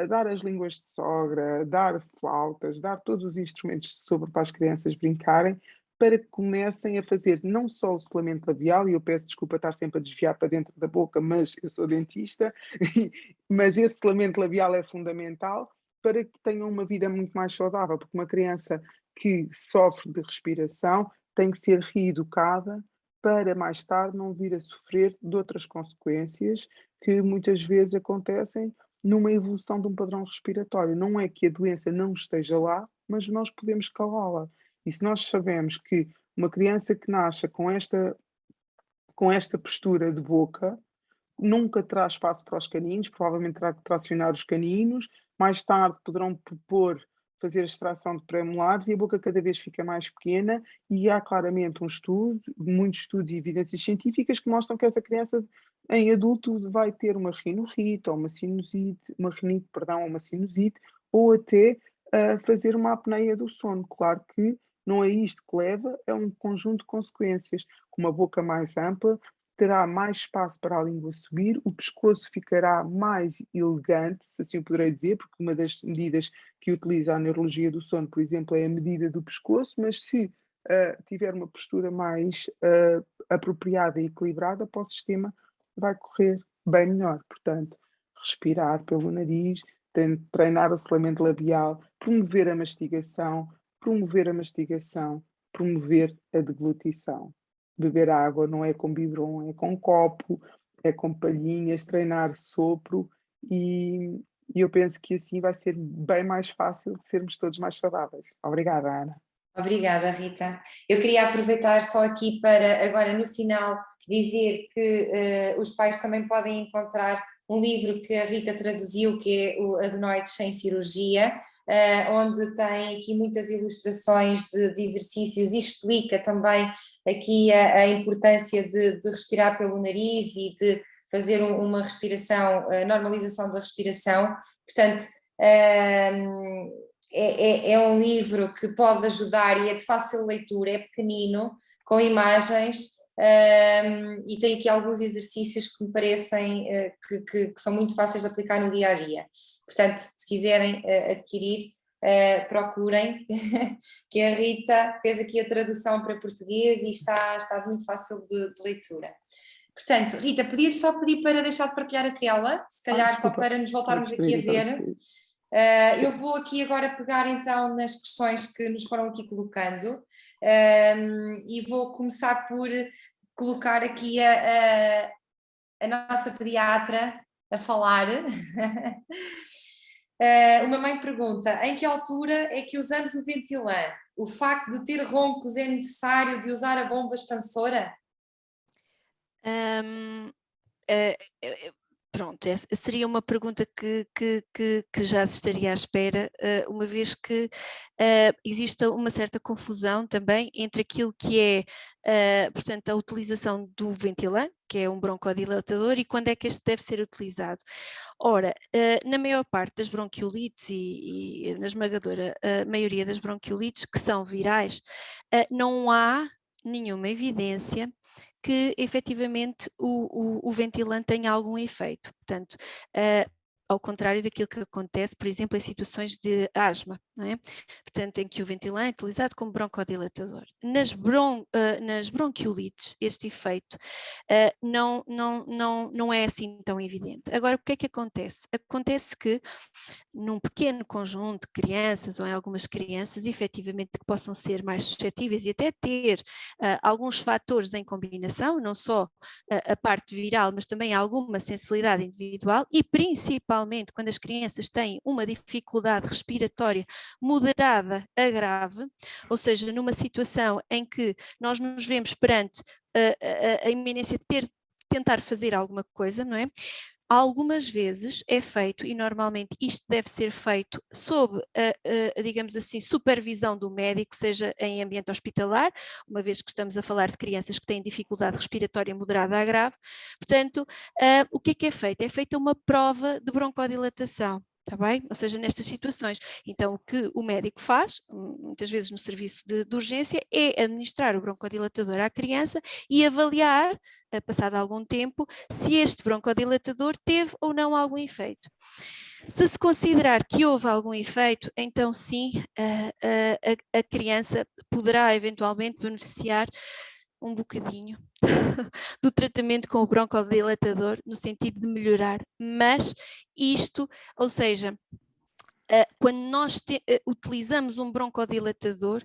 dar as línguas de sogra, dar flautas, dar todos os instrumentos de sopro para as crianças brincarem, para que comecem a fazer não só o selamento labial, e eu peço desculpa estar sempre a desviar para dentro da boca, mas eu sou dentista, mas esse selamento labial é fundamental para que tenham uma vida muito mais saudável, porque uma criança que sofre de respiração tem que ser reeducada para mais tarde não vir a sofrer de outras consequências que muitas vezes acontecem numa evolução de um padrão respiratório. Não é que a doença não esteja lá, mas nós podemos calá-la. E se nós sabemos que uma criança que nasce com esta postura de boca nunca terá espaço para os caninos, provavelmente terá que tracionar os caninos, mais tarde poderão propor fazer a extração de pré-molares e a boca cada vez fica mais pequena, e há claramente muitos estudos e evidências científicas que mostram que essa criança em adulto vai ter uma rinorrite ou uma sinusite, uma sinusite, ou até fazer uma apneia do sono. Claro que não é isto que leva a um conjunto de consequências. Com uma boca mais ampla, terá mais espaço para a língua subir, o pescoço ficará mais elegante, se assim o poderei dizer, porque uma das medidas que utiliza a neurologia do sono, por exemplo, é a medida do pescoço, mas se tiver uma postura mais apropriada e equilibrada para o sistema, vai correr bem melhor. Portanto, respirar pelo nariz, treinar o selamento labial, promover a mastigação, promover a deglutição. Beber água não é com biberon, é com copo, é com palhinhas, treinar sopro, e eu penso que assim vai ser bem mais fácil de sermos todos mais saudáveis. Obrigada, Ana. Obrigada, Rita. Eu queria aproveitar só aqui para, agora no final, dizer que os pais também podem encontrar um livro que a Rita traduziu, que é o Adenoides sem Cirurgia, onde tem aqui muitas ilustrações de exercícios e explica também aqui a importância de respirar pelo nariz e de fazer uma respiração, normalização da respiração. Portanto, é um livro que pode ajudar e é de fácil leitura, é pequenino, com imagens, e tem aqui alguns exercícios que me parecem que são muito fáceis de aplicar no dia a dia. Portanto, se quiserem adquirir, procurem, que a Rita fez aqui a tradução para português e está muito fácil de leitura. Portanto, Rita, só pedir para deixar de partilhar a tela, se calhar só para nos voltarmos aqui a ver. Eu vou aqui agora pegar então nas questões que nos foram aqui colocando, e vou começar por colocar aqui a nossa pediatra, a falar. Uma mãe pergunta, em que altura é que usamos o Ventilan? O facto de ter roncos é necessário de usar a bomba expansora? Pronto, essa seria uma pergunta que já se estaria à espera, uma vez que existe uma certa confusão também entre aquilo que é, portanto, a utilização do Ventilan, que é um broncodilatador, e quando é que este deve ser utilizado. Ora, na maior parte das bronquiolites e na esmagadora maioria das bronquiolites que são virais, não há nenhuma evidência que efetivamente o Ventilan tenha algum efeito. Portanto, ao contrário daquilo que acontece, por exemplo, em situações de asma, não é? Portanto, em que o Ventilan é utilizado como broncodilatador. Nas bronquiolites, este efeito não é assim tão evidente. Agora, o que é que acontece? Acontece que num pequeno conjunto de crianças ou em algumas crianças, efetivamente, que possam ser mais suscetíveis e até ter alguns fatores em combinação, não só a parte viral, mas também alguma sensibilidade individual e principalmente quando as crianças têm uma dificuldade respiratória moderada a grave, ou seja, numa situação em que nós nos vemos perante a iminência de tentar fazer alguma coisa, não é? Algumas vezes é feito, e normalmente isto deve ser feito sob digamos assim, supervisão do médico, seja em ambiente hospitalar, uma vez que estamos a falar de crianças que têm dificuldade respiratória moderada a grave. Portanto, o que é feito? É feita uma prova de broncodilatação. Está bem? Ou seja, nestas situações. Então, o que o médico faz, muitas vezes no serviço de urgência, é administrar o broncodilatador à criança e avaliar, passado algum tempo, se este broncodilatador teve ou não algum efeito. Se se considerar que houve algum efeito, então sim, a criança poderá eventualmente beneficiar um bocadinho do tratamento com o broncodilatador, no sentido de melhorar, mas isto, ou seja, quando nós utilizamos um broncodilatador,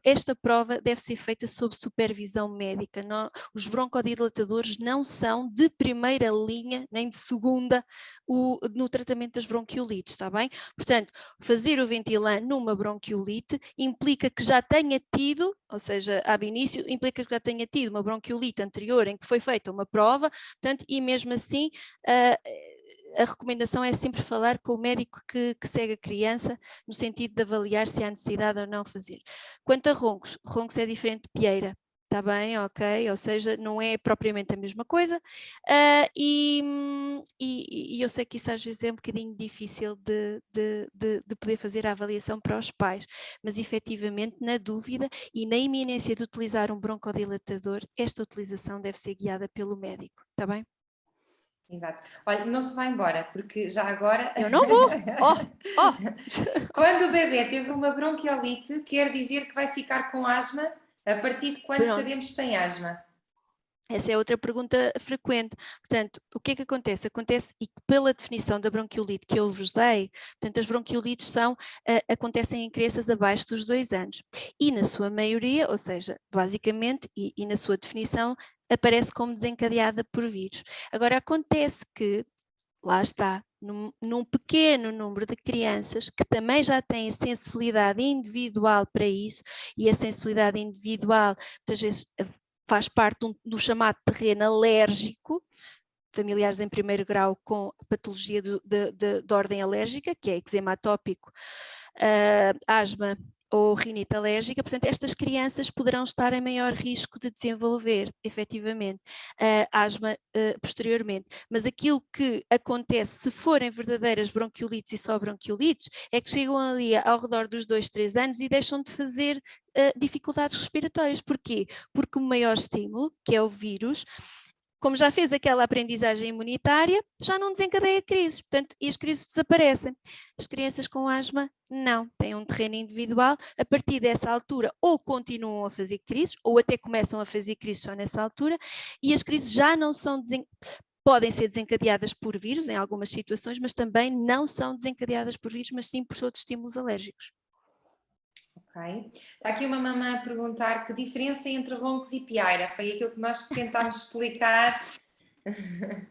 esta prova deve ser feita sob supervisão médica. Os broncodilatadores não são de primeira linha, nem de segunda, no tratamento das bronquiolites, está bem? Portanto, fazer o Ventilan numa bronquiolite implica que já tenha tido, ou seja, ab início, implica que já tenha tido uma bronquiolite anterior em que foi feita uma prova, portanto, e mesmo assim a recomendação é sempre falar com o médico que segue a criança, no sentido de avaliar se há necessidade ou não fazer. Quanto a roncos, roncos é diferente de pieira, está bem, ok? Ou seja, não é propriamente a mesma coisa, e eu sei que isso às vezes é um bocadinho difícil de poder fazer a avaliação para os pais, mas efetivamente, na dúvida e na iminência de utilizar um broncodilatador, esta utilização deve ser guiada pelo médico, está bem? Exato. Olha, não se vai embora, porque já agora... Eu não vou! Quando o bebê teve uma bronquiolite, quer dizer que vai ficar com asma? A partir de quando Pronto. sabemos que tem asma? Essa é outra pergunta frequente. Portanto, o que é que acontece? Acontece, e pela definição da bronquiolite que eu vos dei, portanto, as bronquiolites acontecem em crianças abaixo dos 2 anos. E na sua maioria, ou seja, basicamente, e na sua definição, aparece como desencadeada por vírus. Agora, acontece que, lá está, num pequeno número de crianças que também já têm sensibilidade individual para isso, e a sensibilidade individual, muitas vezes, faz parte do chamado terreno alérgico, familiares em primeiro grau com patologia de ordem alérgica, que é eczema atópico, asma ou rinite alérgica. Portanto, estas crianças poderão estar em maior risco de desenvolver, efetivamente, asma posteriormente. Mas aquilo que acontece, se forem verdadeiras bronquiolites e só bronquiolites, é que chegam ali ao redor dos 2, 3 anos e deixam de fazer dificuldades respiratórias. Porquê? Porque o maior estímulo, que é o vírus, como já fez aquela aprendizagem imunitária, já não desencadeia crises, portanto, e as crises desaparecem. As crianças com asma não, têm um terreno individual, a partir dessa altura ou continuam a fazer crises, ou até começam a fazer crises só nessa altura, e as crises já não são podem ser desencadeadas por vírus em algumas situações, mas também não são desencadeadas por vírus, mas sim por outros estímulos alérgicos. Okay. Está aqui uma mamã a perguntar que diferença entre roncos e pieira, foi aquilo que nós tentámos explicar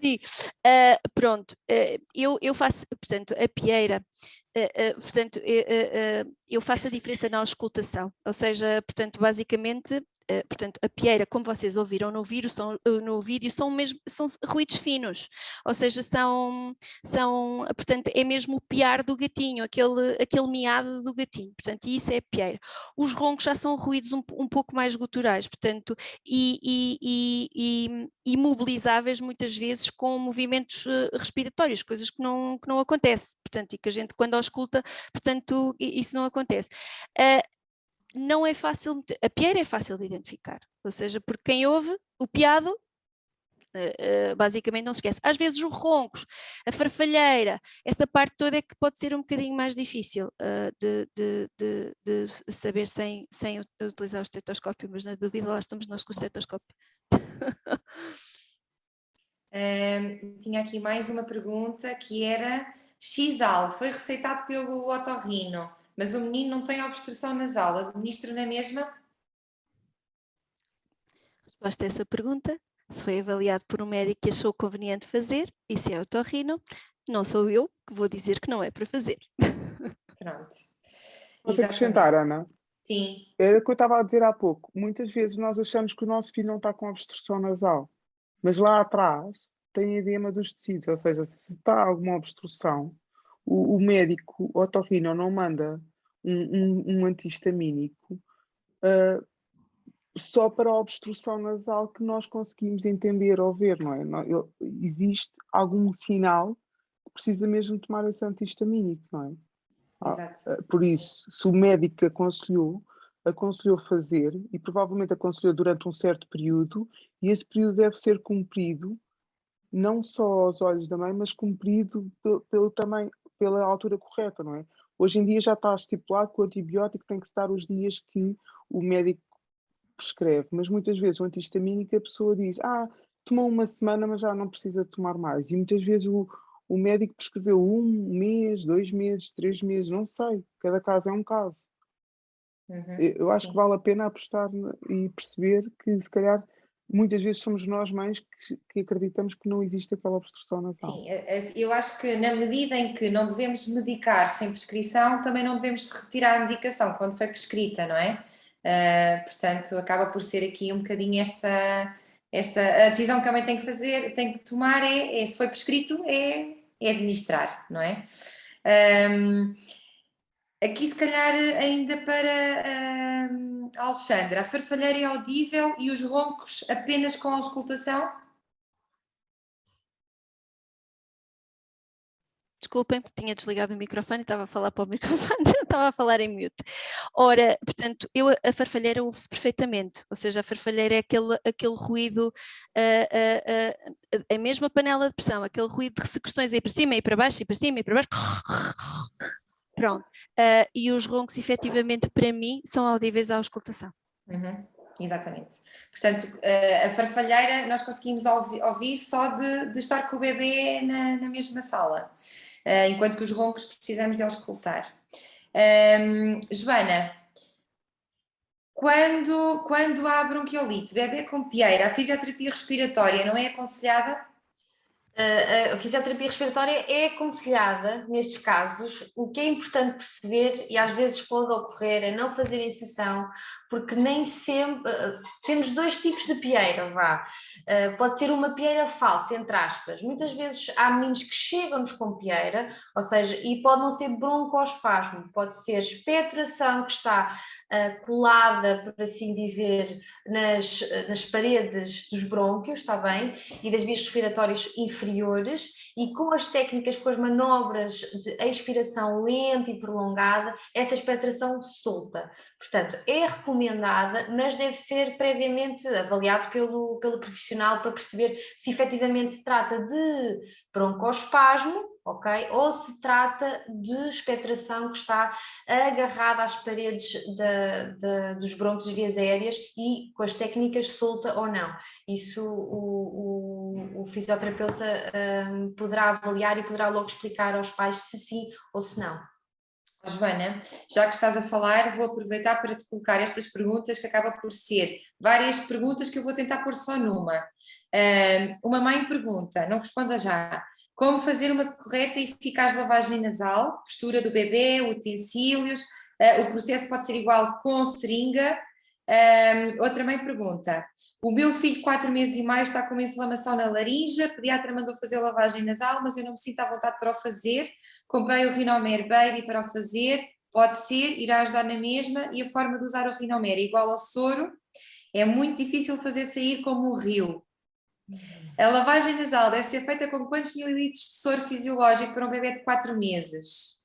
Sim, pronto, eu faço, portanto, a pieira, portanto, eu faço a diferença na auscultação, ou seja, portanto, basicamente, portanto, a pieira, como vocês ouviram no vídeo, são mesmo, são ruídos finos, ou seja, portanto, é mesmo o piar do gatinho, aquele miado do gatinho, portanto, e isso é a pieira. Os roncos já são ruídos um pouco mais guturais, portanto, e imobilizáveis muitas vezes com movimentos respiratórios, coisas que não acontece, portanto, e que a gente quando ausculta, portanto, isso não acontece. Não é fácil, a pieira é fácil de identificar, ou seja, porque quem ouve o piado, basicamente não se esquece. Às vezes os roncos, a farfalheira, essa parte toda é que pode ser um bocadinho mais difícil de saber sem utilizar o estetoscópio, mas na dúvida lá estamos nós com o estetoscópio. Tinha aqui mais uma pergunta que era: Xal foi receitado pelo otorrino, mas o menino não tem obstrução nasal, administro na mesma? Resposta a essa pergunta: se foi avaliado por um médico que achou conveniente fazer, e se é otorrino, não sou eu que vou dizer que não é para fazer. Pronto. Posso acrescentar, Ana? Sim. Era o que eu estava a dizer há pouco. Muitas vezes nós achamos que o nosso filho não está com obstrução nasal, mas lá atrás tem edema dos tecidos, ou seja, se está alguma obstrução, o médico otorrino não manda um antihistamínico só para a obstrução nasal que nós conseguimos entender ou ver, não é? Existe algum sinal que precisa mesmo tomar esse antihistamínico, não é? Exato. Por isso, se o médico aconselhou fazer, e provavelmente aconselhou durante um certo período, e esse período deve ser cumprido, não só aos olhos da mãe, mas cumprido pela altura correta, não é? Hoje em dia já está estipulado que o antibiótico tem que se dar os dias que o médico prescreve, mas muitas vezes o antihistamínico a pessoa diz, tomou uma semana, mas já não precisa de tomar mais. E muitas vezes o médico prescreveu 1 mês, 2 meses, 3 meses, não sei. Cada caso é um caso. Eu acho que vale a pena apostar e perceber que, se calhar, muitas vezes somos nós mães que acreditamos que não existe aquela obstrução nasal. Sim, eu acho que na medida em que não devemos medicar sem prescrição, também não devemos retirar a medicação quando foi prescrita, não é? Portanto, acaba por ser aqui um bocadinho a decisão que a mãe tem que fazer, tem que tomar se foi prescrito, é administrar, não é? Aqui se calhar ainda para a Alexandra, a farfalheira é audível e os roncos apenas com auscultação? Desculpem, porque tinha desligado o microfone e estava a falar para o microfone, estava a falar em mute. Ora, portanto, a farfalheira ouve-se perfeitamente, ou seja, a farfalheira é aquele ruído, a mesma panela de pressão, aquele ruído de secreções aí para cima e para baixo e para cima e para baixo. Pronto. E os roncos, efetivamente, para mim, são audíveis à auscultação. Exatamente. Portanto, a farfalheira nós conseguimos ouvir só de estar com o bebê na mesma sala, enquanto que os roncos precisamos de auscultar. Joana, quando há bronquiolite, bebê com pieira, a fisioterapia respiratória não é aconselhada? A fisioterapia respiratória é aconselhada nestes casos. O que é importante perceber, e às vezes pode ocorrer, é não fazer incisão, porque nem sempre temos dois tipos de pieira, pode ser uma pieira falsa, entre aspas. Muitas vezes há meninos que chegam-nos com pieira, ou seja, e pode não ser broncoespasmo, pode ser expectoração que está colada, por assim dizer, nas paredes dos brônquios, está bem? E das vias respiratórias inferiores, e com as técnicas, com as manobras de expiração lenta e prolongada, essa expectoração solta. Portanto, é recomendada, mas deve ser previamente avaliado pelo profissional para perceber se efetivamente se trata de broncoespasmo, ok? Ou se trata de expectoração que está agarrada às paredes dos brônquios das vias aéreas e com as técnicas solta ou não. Isso o fisioterapeuta poderá avaliar e poderá logo explicar aos pais se sim ou se não. Joana, já que estás a falar, vou aproveitar para te colocar estas perguntas, que acaba por ser várias perguntas que eu vou tentar pôr só numa. Uma mãe pergunta, não responda já, como fazer uma correta e eficaz lavagem nasal, postura do bebê, utensílios, o processo pode ser igual com seringa. Outra mãe pergunta, o meu filho 4 meses e meio está com uma inflamação na laringe, a pediatra mandou fazer lavagem nasal, mas eu não me sinto à vontade para o fazer, comprei o Rinomer Baby para o fazer, pode ser, irá ajudar na mesma, e a forma de usar o Rinomer é igual ao soro, é muito difícil fazer sair como um rio. A lavagem nasal deve ser feita com quantos mililitros de soro fisiológico para um bebê de 4 meses?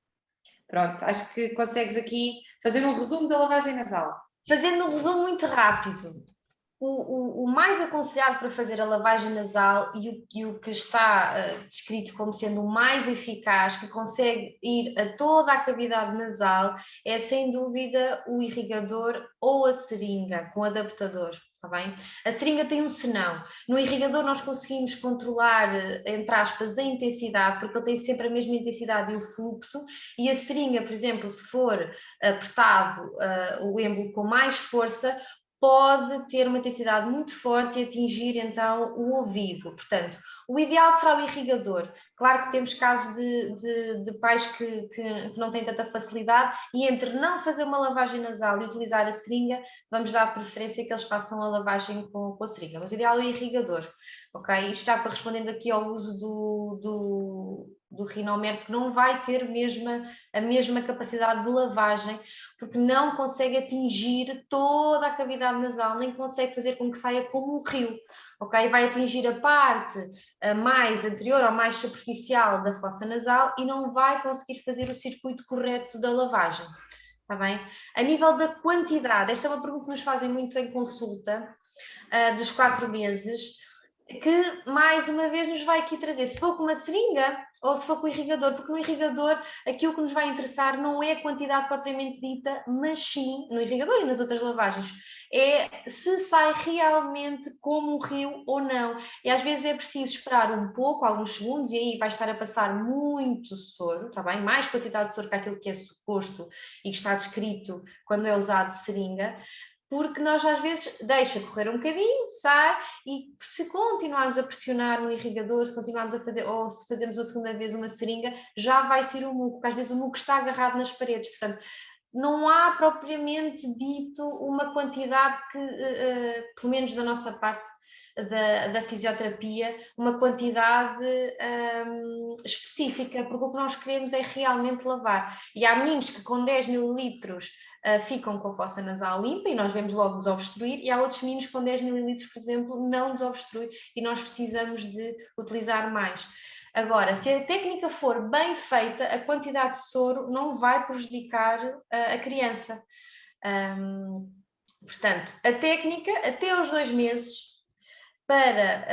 Pronto, acho que consegues aqui fazer um resumo da lavagem nasal. Fazendo um resumo muito rápido, o mais aconselhado para fazer a lavagem nasal e o que está descrito como sendo o mais eficaz, que consegue ir a toda a cavidade nasal, é sem dúvida o irrigador ou a seringa com adaptador. Está bem? A seringa tem um senão. No irrigador nós conseguimos controlar, entre aspas, a intensidade, porque ele tem sempre a mesma intensidade e o fluxo, e a seringa, por exemplo, se for apertado o êmbolo com mais força, pode ter uma intensidade muito forte e atingir então o ouvido. Portanto, o ideal será o irrigador. Claro que temos casos de pais que não têm tanta facilidade, e entre não fazer uma lavagem nasal e utilizar a seringa, vamos dar preferência que eles façam a lavagem com a seringa. Mas o ideal é o irrigador. Ok? Isto já para respondendo aqui ao uso do Rinomer, que não vai ter a mesma capacidade de lavagem, porque não consegue atingir toda a cavidade nasal, nem consegue fazer com que saia como um rio, ok? Vai atingir a parte mais anterior ou mais superficial da fossa nasal e não vai conseguir fazer o circuito correto da lavagem, está bem? A nível da quantidade, esta é uma pergunta que nos fazem muito em consulta, dos 4 meses, que mais uma vez nos vai aqui trazer, se for com uma seringa ou se for com o irrigador, porque no irrigador aquilo que nos vai interessar não é a quantidade propriamente dita, mas sim, no irrigador e nas outras lavagens, é se sai realmente como um rio ou não. E às vezes é preciso esperar um pouco, alguns segundos, e aí vai estar a passar muito soro, está bem? Mais quantidade de soro que aquilo que é suposto e que está descrito quando é usado seringa, porque nós às vezes deixa correr um bocadinho, sai, e se continuarmos a pressionar no irrigador, se continuarmos a fazer, ou se fazemos a segunda vez uma seringa, já vai ser o muco, porque às vezes o muco está agarrado nas paredes, portanto, não há propriamente dito uma quantidade que, pelo menos da nossa parte, da fisioterapia, uma quantidade específica, porque o que nós queremos é realmente lavar. E há meninos que com 10 mililitros ficam com a fossa nasal limpa e nós vemos logo desobstruir, e há outros meninos que com 10 mililitros, por exemplo, não desobstrui e nós precisamos de utilizar mais. Agora, se a técnica for bem feita, a quantidade de soro não vai prejudicar a criança. Portanto, a técnica, até aos 2 meses, para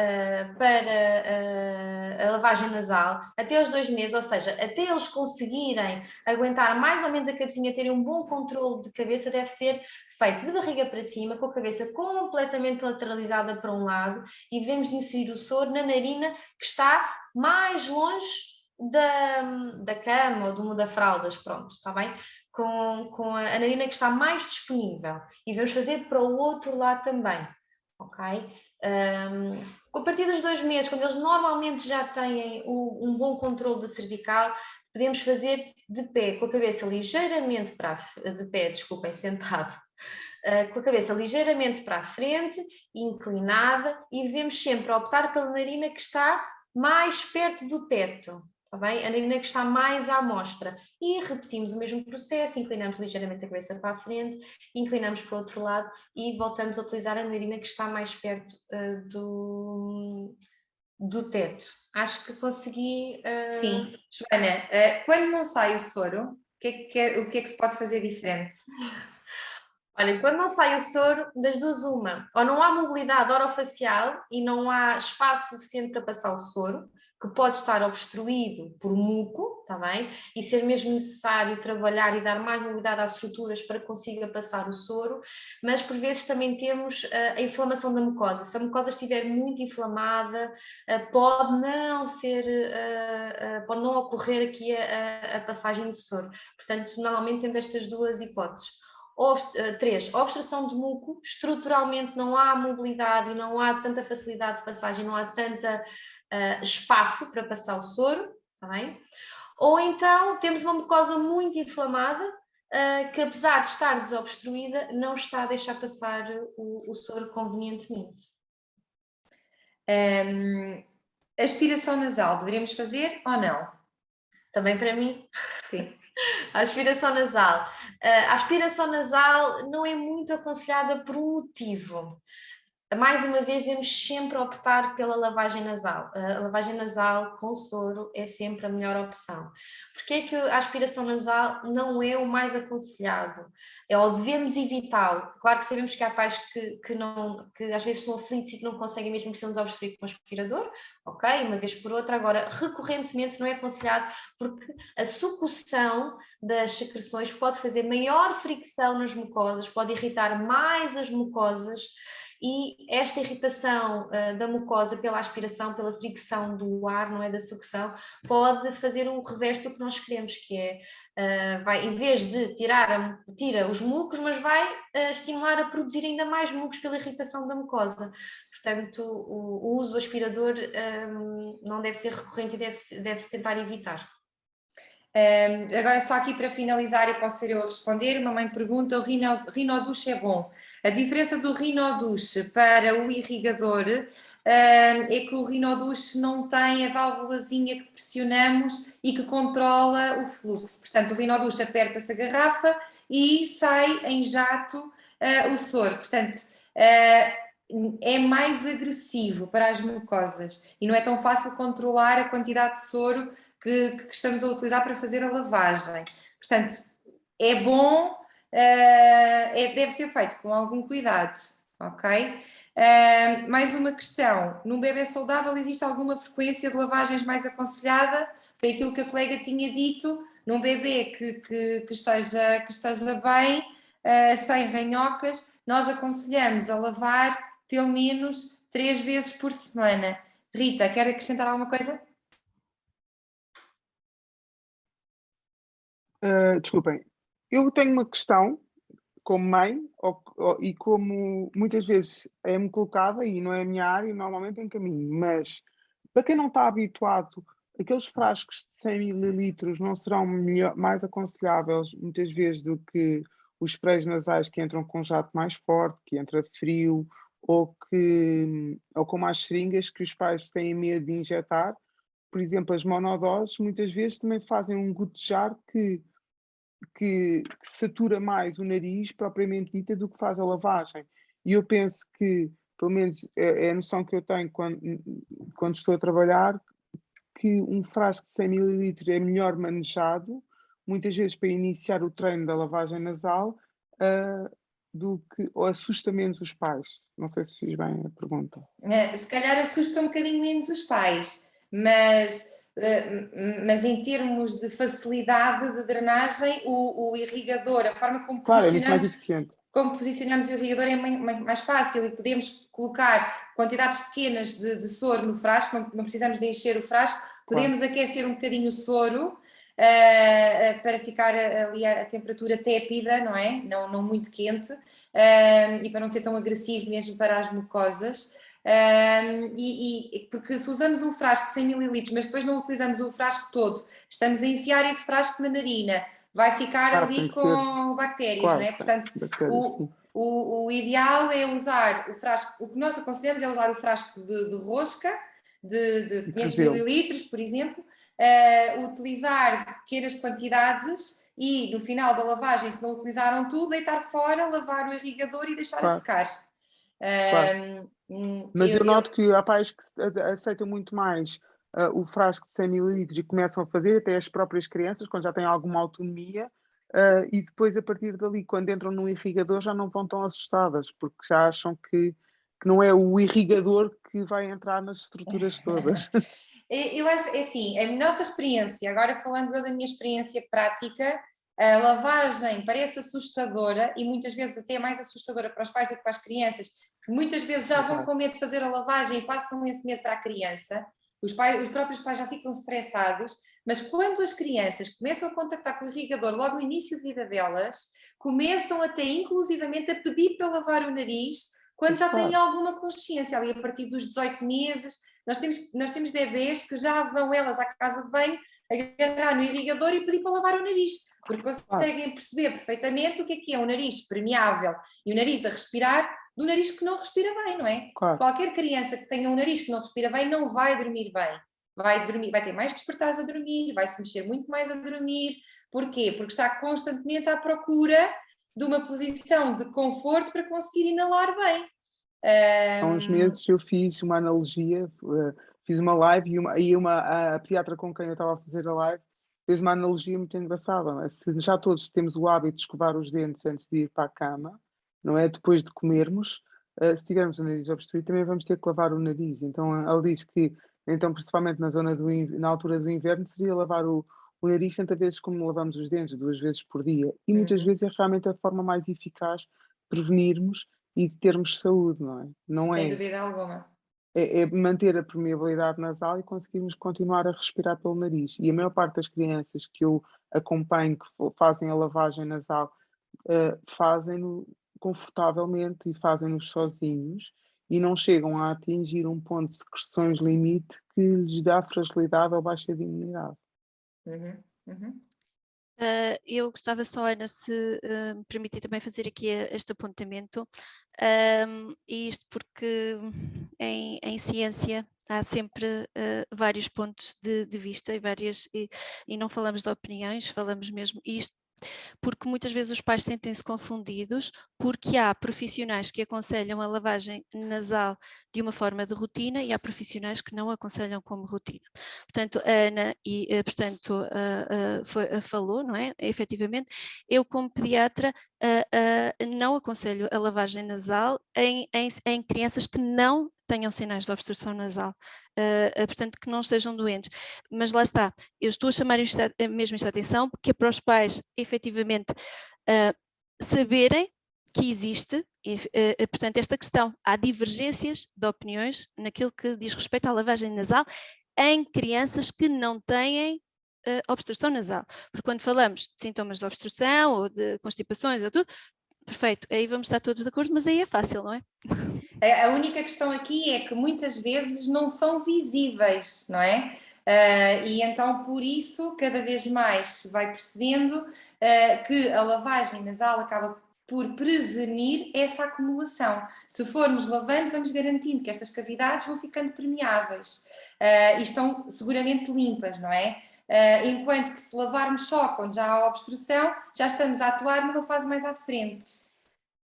a lavagem nasal, até aos 2 meses, ou seja, até eles conseguirem aguentar mais ou menos a cabecinha, terem um bom controle de cabeça, deve ser feito de barriga para cima, com a cabeça completamente lateralizada para um lado, e devemos inserir o soro na narina que está mais longe da cama ou do muda-fraldas, pronto, está bem? Com a narina que está mais disponível, e vamos fazer para o outro lado também, ok? A partir dos 2 meses, quando eles normalmente já têm um bom controle da cervical, podemos fazer de pé, com a cabeça ligeiramente sentado, com a cabeça ligeiramente para a frente, inclinada, e devemos sempre optar pela narina que está mais perto do teto. Está bem? A narina que está mais à mostra. E repetimos o mesmo processo, inclinamos ligeiramente a cabeça para a frente, inclinamos para o outro lado e voltamos a utilizar a narina que está mais perto do teto. Acho que consegui... Sim. Joana, quando não sai o soro, o que é que se pode fazer diferente? Olha, quando não sai o soro, das duas uma, ou não há mobilidade orofacial e não há espaço suficiente para passar o soro, que pode estar obstruído por muco, está bem? E ser mesmo necessário trabalhar e dar mais mobilidade às estruturas para que consiga passar o soro, mas por vezes também temos a inflamação da mucosa. Se a mucosa estiver muito inflamada, pode não ocorrer aqui a passagem do soro. Portanto, normalmente temos estas duas hipóteses. Três, obstrução de muco, estruturalmente não há mobilidade e não há tanta facilidade de passagem, não há tanta espaço para passar o soro, tá bem? Ou então temos uma mucosa muito inflamada, que apesar de estar desobstruída, não está a deixar passar o soro convenientemente. Aspiração nasal, deveríamos fazer ou não? Também para mim? Sim. A aspiração nasal. A aspiração nasal não é muito aconselhada por um motivo. Mais uma vez, devemos sempre optar pela lavagem nasal. A lavagem nasal com soro é sempre a melhor opção. Porque é que a aspiração nasal não é o mais aconselhado? Ou devemos evitá-lo. Claro que sabemos que há pais que às vezes estão aflitos e que não conseguem mesmo que sejam obstruir com o aspirador, ok? Uma vez por outra. Agora, recorrentemente não é aconselhado porque a sucção das secreções pode fazer maior fricção nas mucosas, pode irritar mais as mucosas. E esta irritação da mucosa pela aspiração, pela fricção do ar, não é, da sucção, pode fazer o reverso do que nós queremos, que é, em vez de tira os mucos, mas vai estimular a produzir ainda mais mucos pela irritação da mucosa. Portanto, o uso do aspirador não deve ser recorrente e deve-se tentar evitar. Agora só aqui para finalizar, e posso ser eu a responder, uma mãe pergunta, o Rhinoduche é bom? A diferença do Rhinoduche para o irrigador é que o Rhinoduche não tem a válvulazinha que pressionamos e que controla o fluxo. Portanto, o Rhinoduche aperta-se a garrafa e sai em jato o soro. Portanto, é mais agressivo para as mucosas e não é tão fácil controlar a quantidade de soro que estamos a utilizar para fazer a lavagem. Portanto, é bom, deve ser feito com algum cuidado, ok? Mais uma questão, num bebê saudável existe alguma frequência de lavagens mais aconselhada? Foi aquilo que a colega tinha dito, num bebê que esteja bem, sem ranhocas, nós aconselhamos a lavar pelo menos 3 vezes por semana. Rita, quer acrescentar alguma coisa? Desculpem, eu tenho uma questão como mãe e como muitas vezes é-me colocada e não é a minha área, normalmente encaminho, mas para quem não está habituado, aqueles frascos de 100 ml não serão mais aconselháveis muitas vezes do que os sprays nasais que entram com jato mais forte, que entra frio, ou como as seringas que os pais têm medo de injetar. Por exemplo, as monodoses muitas vezes também fazem um gotejar que satura mais o nariz propriamente dita do que faz a lavagem. E eu penso que, pelo menos é a noção que eu tenho quando estou a trabalhar, que um frasco de 100 ml é melhor manejado, muitas vezes para iniciar o treino da lavagem nasal, ou assusta menos os pais. Não sei se fiz bem a pergunta. Se calhar assusta um bocadinho menos os pais, mas em termos de facilidade de drenagem, o irrigador, a forma como claro, é muito mais eficiente. Como posicionamos o irrigador é mais fácil e podemos colocar quantidades pequenas de soro no frasco, não precisamos de encher o frasco, podemos aquecer um bocadinho o soro para ficar ali a temperatura tépida, não é? Não muito quente, e para não ser tão agressivo mesmo para as mucosas. Porque se usamos um frasco de 100 ml, mas depois não utilizamos o frasco todo, estamos a enfiar esse frasco na narina, vai ficar ali com bactérias, não é? Portanto, o ideal é usar o frasco, o que nós aconselhamos é usar o frasco de rosca, de 500 ml, por exemplo, utilizar pequenas quantidades e no final da lavagem, se não utilizaram tudo, deitar fora, lavar o irrigador e deixar a secar. Mas eu noto que há pais que aceitam muito mais o frasco de 100 ml e começam a fazer, até as próprias crianças, quando já têm alguma autonomia, e depois a partir dali, quando entram no irrigador, já não vão tão assustadas, porque já acham que não é o irrigador que vai entrar nas estruturas todas. Eu acho, é assim, a nossa experiência, agora falando eu da minha experiência prática, a lavagem parece assustadora e muitas vezes até é mais assustadora para os pais do que para as crianças, que muitas vezes já vão com medo de fazer a lavagem e passam esse medo para a criança. Os próprios pais já ficam estressados, mas quando as crianças começam a contactar com o irrigador logo no início de vida delas, começam até inclusivamente a pedir para lavar o nariz quando já têm alguma consciência, ali a partir dos 18 meses. Nós temos bebês que já vão elas à casa de banho, agarrar no irrigador e pedir para lavar o nariz, porque conseguem perceber perfeitamente o que é um nariz permeável e o nariz a respirar do nariz que não respira bem, não é? Claro. Qualquer criança que tenha um nariz que não respira bem não vai dormir bem. Vai ter mais despertares a dormir, vai se mexer muito mais a dormir. Porquê? Porque está constantemente à procura de uma posição de conforto para conseguir inalar bem. Há uns meses eu fiz uma analogia, fiz uma live e a pediatra com quem eu estava a fazer a live fez uma analogia muito engraçada. Se já todos temos o hábito de escovar os dentes antes de ir para a cama, não é? Depois de comermos, se tivermos o nariz obstruído também vamos ter que lavar o nariz. Então ela diz que, então, principalmente na altura do inverno, seria lavar o nariz tantas vezes como lavamos os dentes, 2 vezes por dia. E muitas vezes é realmente a forma mais eficaz de prevenirmos e de termos saúde, não é? Não Sem é, dúvida alguma. é manter a permeabilidade nasal e conseguirmos continuar a respirar pelo nariz. E a maior parte das crianças que eu acompanho que fazem a lavagem nasal fazem-no confortavelmente e fazem-no sozinhos e não chegam a atingir um ponto de secreções limite que lhes dá fragilidade ou baixa de imunidade. Eu gostava só, Ana, se me permitir também fazer aqui este apontamento, e isto porque em ciência há sempre vários pontos de vista e não falamos de opiniões, falamos mesmo isto. Porque muitas vezes os pais sentem-se confundidos porque há profissionais que aconselham a lavagem nasal de uma forma de rotina e há profissionais que não aconselham como rotina. Portanto, a Ana falou, não é? Efetivamente, eu como pediatra não aconselho a lavagem nasal em crianças que não tenham sinais de obstrução nasal, portanto que não estejam doentes. Mas lá está, eu estou a chamar mesmo esta atenção porque é para os pais efetivamente saberem que existe, portanto, esta questão. Há divergências de opiniões naquilo que diz respeito à lavagem nasal em crianças que não têm obstrução nasal. Porque quando falamos de sintomas de obstrução ou de constipações ou tudo, perfeito, aí vamos estar todos de acordo, mas aí é fácil, não é? A única questão aqui é que muitas vezes não são visíveis, não é? E então por isso cada vez mais se vai percebendo que a lavagem nasal acaba por prevenir essa acumulação. Se formos lavando, vamos garantindo que estas cavidades vão ficando permeáveis e estão seguramente limpas, não é? Enquanto que se lavarmos só quando já há obstrução, já estamos a atuar numa fase mais à frente.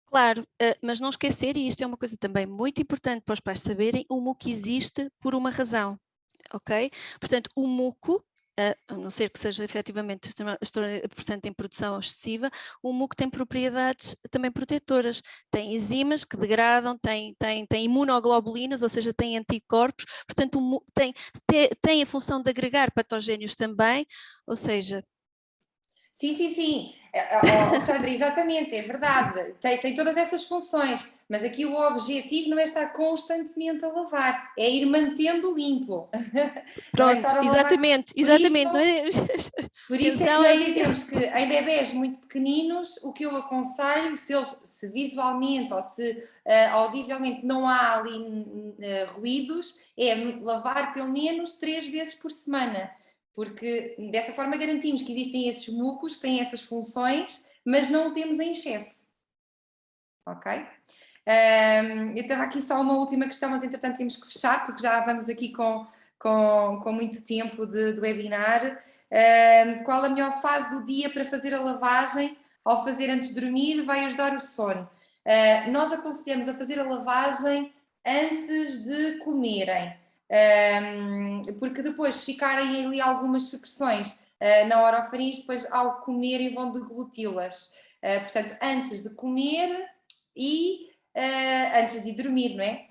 Claro, mas não esquecer, e isto é uma coisa também muito importante para os pais saberem, o muco existe por uma razão, ok? Portanto, o muco, a não ser que seja efetivamente, portanto, em produção excessiva, o muco tem propriedades também protetoras, tem enzimas que degradam, tem imunoglobulinas, ou seja, tem anticorpos, portanto, o muco tem a função de agregar patogénios também, ou seja... Sim. Sandra, exatamente, é verdade. Tem todas essas funções, mas aqui o objetivo não é estar constantemente a lavar, é ir mantendo limpo. Não é estar a lavar. Exatamente. Por isso é que nós dizemos que em bebés muito pequeninos, o que eu aconselho, se visualmente ou se audivelmente não há ali ruídos, é lavar pelo menos 3 vezes por semana. Porque dessa forma garantimos que existem esses mucos, que têm essas funções, mas não o temos em excesso. Ok? Eu tenho aqui só uma última questão, mas entretanto temos que fechar, porque já vamos aqui com muito tempo de webinar. Qual a melhor fase do dia para fazer a lavagem? Ao fazer antes de dormir, vai ajudar o sono. Nós aconselhamos a fazer a lavagem antes de comerem. Porque depois se ficarem ali algumas secreções na orofaringe, depois ao comerem vão degluti-las. Portanto, antes de comer e antes de dormir, não é?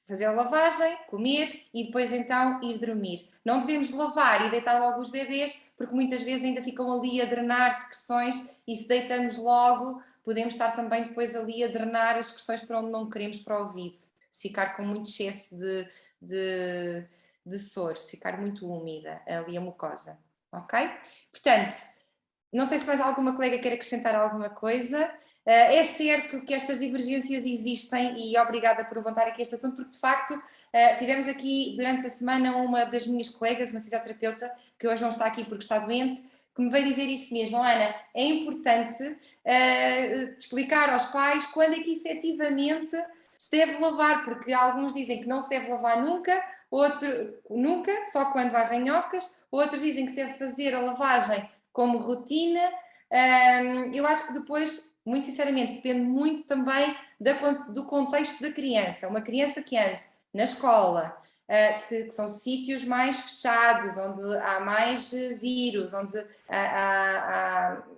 fazer a lavagem, comer e depois então ir dormir. Não devemos lavar e deitar logo os bebês, porque muitas vezes ainda ficam ali a drenar secreções e se deitamos logo, podemos estar também depois ali a drenar as secreções para onde não queremos, para o ouvido. Se ficar com muito excesso de soro, se ficar muito úmida ali a mucosa, ok? Portanto, não sei se mais alguma colega quer acrescentar alguma coisa. É certo que estas divergências existem e obrigada por levantar aqui este assunto, porque de facto tivemos aqui durante a semana uma das minhas colegas, uma fisioterapeuta, que hoje não está aqui porque está doente, que me veio dizer isso mesmo. Ana, é importante explicar aos pais quando é que efetivamente se deve lavar, porque alguns dizem que não se deve lavar nunca, nunca, só quando há ranhocas, outros dizem que se deve fazer a lavagem como rotina. Eu acho que depois, muito sinceramente, depende muito também do contexto da criança. Uma criança que ande na escola, que são sítios mais fechados, onde há mais vírus, onde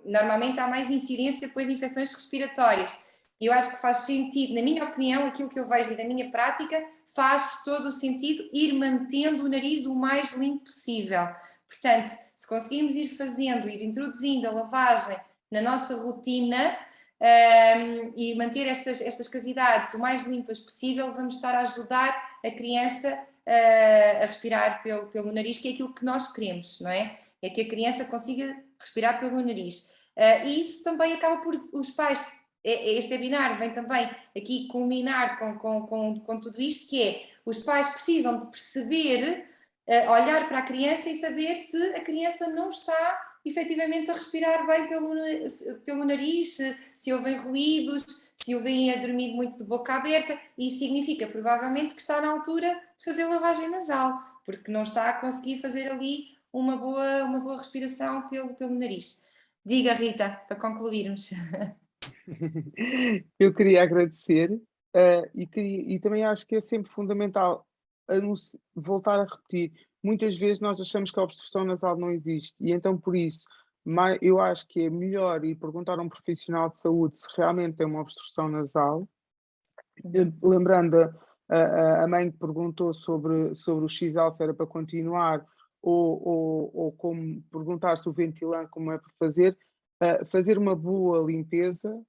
normalmente há mais incidência depois de infecções respiratórias. Eu acho que faz sentido, na minha opinião, aquilo que eu vejo e da minha prática, faz todo o sentido ir mantendo o nariz o mais limpo possível. Portanto, se conseguirmos ir fazendo, ir introduzindo a lavagem na nossa rotina e manter estas cavidades o mais limpas possível, vamos estar a ajudar a criança a respirar pelo nariz, que é aquilo que nós queremos, não é? É que a criança consiga respirar pelo nariz. E isso também acaba por os pais, este webinar vem também aqui culminar com tudo isto, que é, os pais precisam de perceber, olhar para a criança e saber se a criança não está efetivamente a respirar bem pelo nariz, se ouvem ruídos, se ouvem a dormir muito de boca aberta. Isso significa provavelmente que está na altura de fazer lavagem nasal, porque não está a conseguir fazer ali uma boa respiração pelo nariz. Diga, Rita, para concluirmos. Eu queria agradecer e também acho que é sempre fundamental voltar a repetir. Muitas vezes nós achamos que a obstrução nasal não existe e então por isso eu acho que é melhor ir perguntar a um profissional de saúde se realmente tem uma obstrução nasal. Lembrando a mãe que perguntou sobre o Xal, se era para continuar ou como perguntar se o Ventilan como é para fazer uma boa limpeza.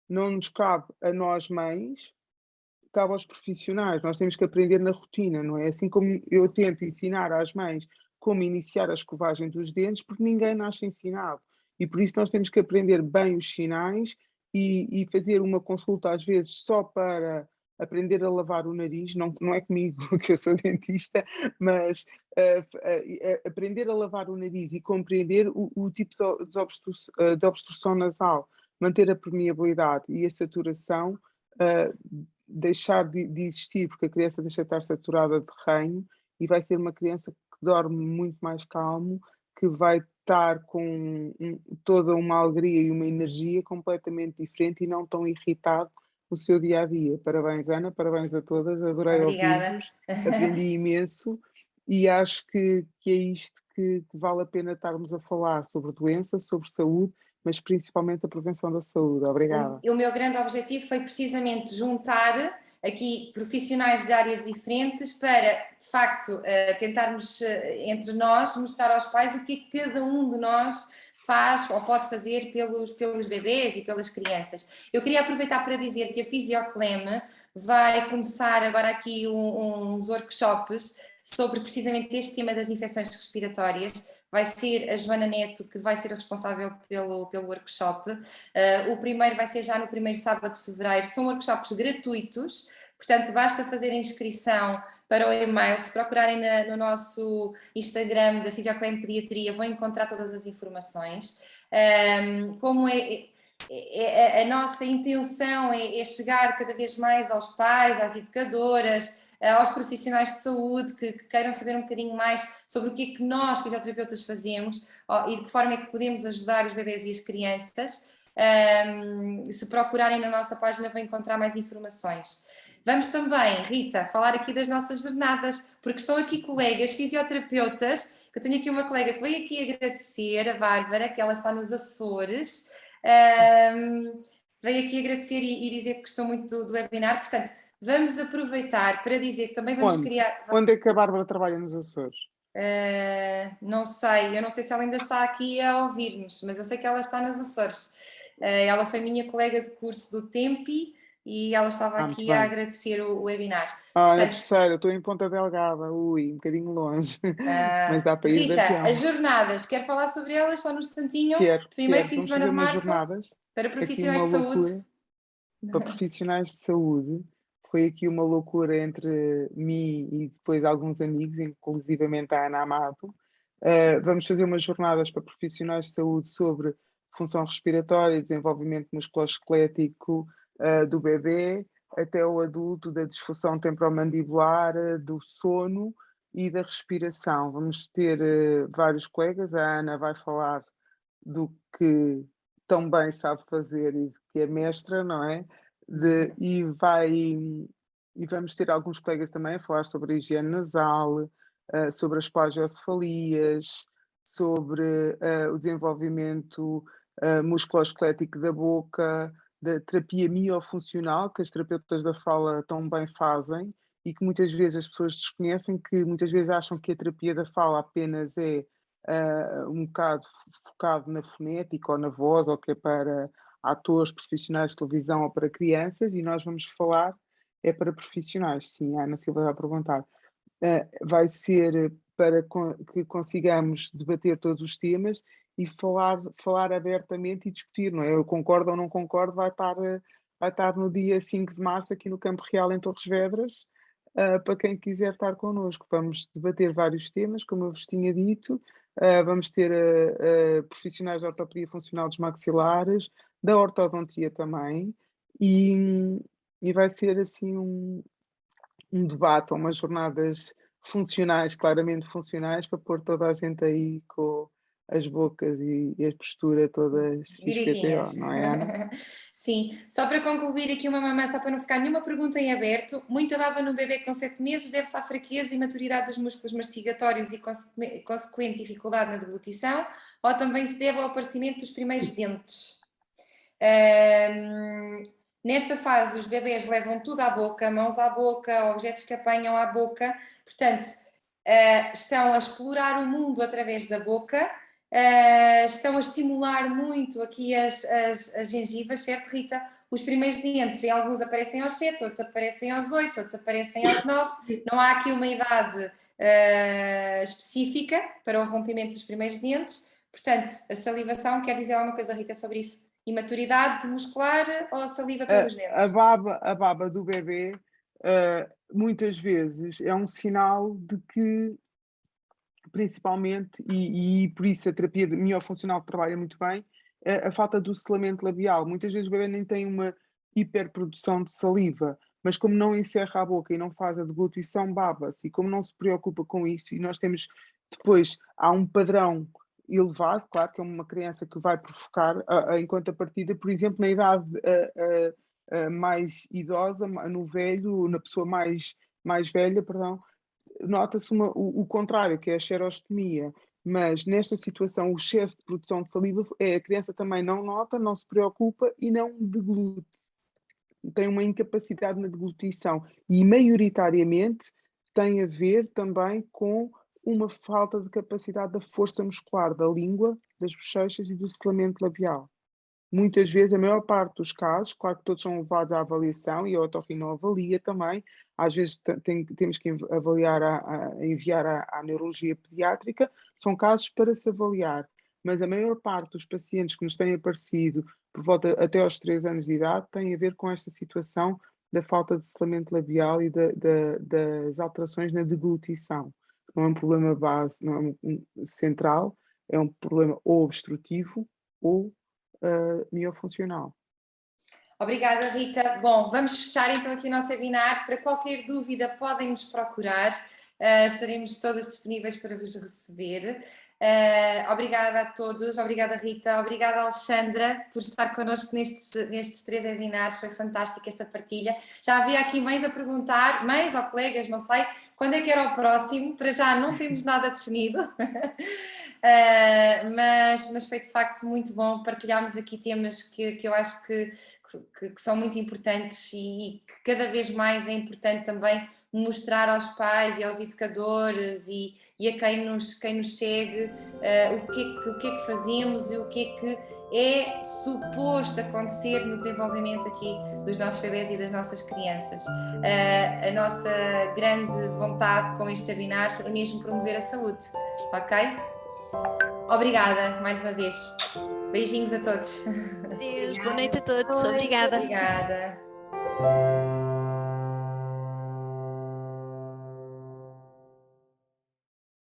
Não nos cabe a nós mães, cabe aos profissionais. Nós temos que aprender na rotina, não é? Assim como eu tento ensinar às mães como iniciar a escovagem dos dentes, porque ninguém nasce ensinado. E por isso nós temos que aprender bem os sinais e fazer uma consulta às vezes só para aprender a lavar o nariz, não é comigo, que eu sou dentista, mas aprender a lavar o nariz e compreender o tipo de obstrução nasal, manter a permeabilidade e a saturação, deixar de existir, porque a criança deixa de estar saturada de ranho e vai ser uma criança que dorme muito mais calmo, que vai estar com toda uma alegria e uma energia completamente diferente e não tão irritado no seu dia-a-dia. Parabéns, Ana, parabéns a todas, adorei ouvir-vos, aprendi imenso e acho que é isto que vale a pena estarmos a falar sobre doença, sobre saúde, mas principalmente a prevenção da saúde. Obrigada. O meu grande objetivo foi precisamente juntar aqui profissionais de áreas diferentes para, de facto, tentarmos entre nós mostrar aos pais o que é que cada um de nós faz ou pode fazer pelos bebês e pelas crianças. Eu queria aproveitar para dizer que a Fisioclem vai começar agora aqui uns workshops sobre precisamente este tema das infecções respiratórias. Vai ser a Joana Neto que vai ser a responsável pelo workshop. O primeiro vai ser já no primeiro sábado de fevereiro. São workshops gratuitos, portanto basta fazer a inscrição para o e-mail. Se procurarem no nosso Instagram da Fisioclem Pediatria vão encontrar todas as informações. Como a nossa intenção é chegar cada vez mais aos pais, às educadoras, aos profissionais de saúde que queiram saber um bocadinho mais sobre o que é que nós, fisioterapeutas, fazemos e de que forma é que podemos ajudar os bebés e as crianças. Se procurarem na nossa página vão encontrar mais informações. Vamos também, Rita, falar aqui das nossas jornadas, porque estão aqui colegas fisioterapeutas, que eu tenho aqui uma colega que veio aqui agradecer, a Bárbara, que ela está nos Açores, veio aqui agradecer e dizer que gostou muito do webinar, portanto, Vamos aproveitar para dizer que também vamos criar... Onde é que a Bárbara trabalha nos Açores? Não sei, eu não sei se ela ainda está aqui a ouvir-nos, mas eu sei que ela está nos Açores. Ela foi minha colega de curso do Tempi e ela estava aqui a agradecer o webinar. Portanto, na terceira, estou em Ponta Delgada, um bocadinho longe, mas dá para ir de avião. Rita, as jornadas, quer falar sobre elas só num instantinho? Primeiro fim de semana de março, jornadas, para profissionais de saúde. Para profissionais de saúde, foi aqui uma loucura entre mim e depois alguns amigos, inclusivamente a Ana Amado. Vamos fazer umas jornadas para profissionais de saúde sobre função respiratória, desenvolvimento musculoesquelético do bebê, até o adulto, da disfunção temporomandibular, do sono e da respiração. Vamos ter vários colegas, a Ana vai falar do que tão bem sabe fazer e que é mestra, não é? E vamos ter alguns colegas também a falar sobre a higiene nasal, sobre as plagiocefalias, sobre o desenvolvimento musculoesquelético da boca, da terapia miofuncional, que as terapeutas da fala tão bem fazem e que muitas vezes as pessoas desconhecem, que muitas vezes acham que a terapia da fala apenas é um bocado focado na fonética ou na voz, ou que é para atores, profissionais de televisão ou para crianças, e nós vamos falar, é para profissionais, sim, a Ana Silva vai perguntar. Vai ser para que consigamos debater todos os temas e falar abertamente e discutir, não é? Eu concordo ou não concordo, vai estar no dia 5 de março aqui no Campo Real, em Torres Vedras, para quem quiser estar connosco. Vamos debater vários temas, como eu vos tinha dito, vamos ter profissionais de ortopedia funcional dos maxilares, da ortodontia também, e vai ser assim um debate, umas jornadas funcionais, claramente funcionais, para pôr toda a gente aí com as bocas e a postura todas direitinhas, não é, Ana? Sim, só para concluir aqui uma mamã, só para não ficar nenhuma pergunta em aberto, muita baba no bebê com 7 meses deve-se à fraqueza e maturidade dos músculos mastigatórios e consequente dificuldade na deglutição, ou também se deve ao aparecimento dos primeiros dentes? Nesta fase os bebés levam tudo à boca, mãos à boca, objetos que apanham à boca, portanto estão a explorar o mundo através da boca, estão a estimular muito aqui as gengivas, certo, Rita? Os primeiros dentes, em alguns aparecem aos 7, outros aparecem aos 8, outros aparecem aos 9, não há aqui uma idade específica para o rompimento dos primeiros dentes, portanto a salivação, quer dizer alguma coisa, Rita, sobre isso? Imaturidade muscular ou a saliva pelos dentes? A baba do bebê muitas vezes é um sinal de que, principalmente, e por isso a terapia miofuncional trabalha muito bem, a falta do selamento labial. Muitas vezes o bebê nem tem uma hiperprodução de saliva, mas como não encerra a boca e não faz a deglutição, baba-se, e como não se preocupa com isso, e nós temos, depois, há um padrão elevado, claro que é uma criança que vai provocar, em contrapartida, por exemplo, na idade mais idosa, no velho, na pessoa mais velha, perdão, nota-se o contrário, que é a xerostomia. Mas nesta situação, o excesso de produção de saliva, a criança também não nota, não se preocupa e não deglute. Tem uma incapacidade na deglutição. E, maioritariamente, tem a ver também com uma falta de capacidade da força muscular da língua, das bochechas e do selamento labial. Muitas vezes, a maior parte dos casos, claro que todos são levados à avaliação e a otorrino avalia também, às vezes temos que avaliar, enviar à neurologia pediátrica, são casos para se avaliar, mas a maior parte dos pacientes que nos têm aparecido por volta até aos 3 anos de idade tem a ver com esta situação da falta de selamento labial e das alterações na deglutição. Não é um problema base, não é central, é um problema ou obstrutivo ou miofuncional. Obrigada, Rita. Bom, vamos fechar então aqui o nosso webinar. Para qualquer dúvida podem nos procurar, estaremos todas disponíveis para vos receber. Obrigada a todos, obrigada Rita, obrigada Alexandra por estar connosco nestes 3 webinars, foi fantástica esta partilha. Já havia aqui mães a perguntar, mães ou colegas, não sei, quando é que era o próximo, para já não temos nada definido. mas foi de facto muito bom partilharmos aqui temas que eu acho que são muito importantes e que cada vez mais é importante também mostrar aos pais e aos educadores e a quem nos segue o que é que fazemos e o que é suposto acontecer no desenvolvimento aqui dos nossos bebés e das nossas crianças. A nossa grande vontade com este webinar é mesmo promover a saúde, ok? Obrigada mais uma vez. Beijinhos a todos. Adeus, boa noite a todos. Obrigada. Obrigada.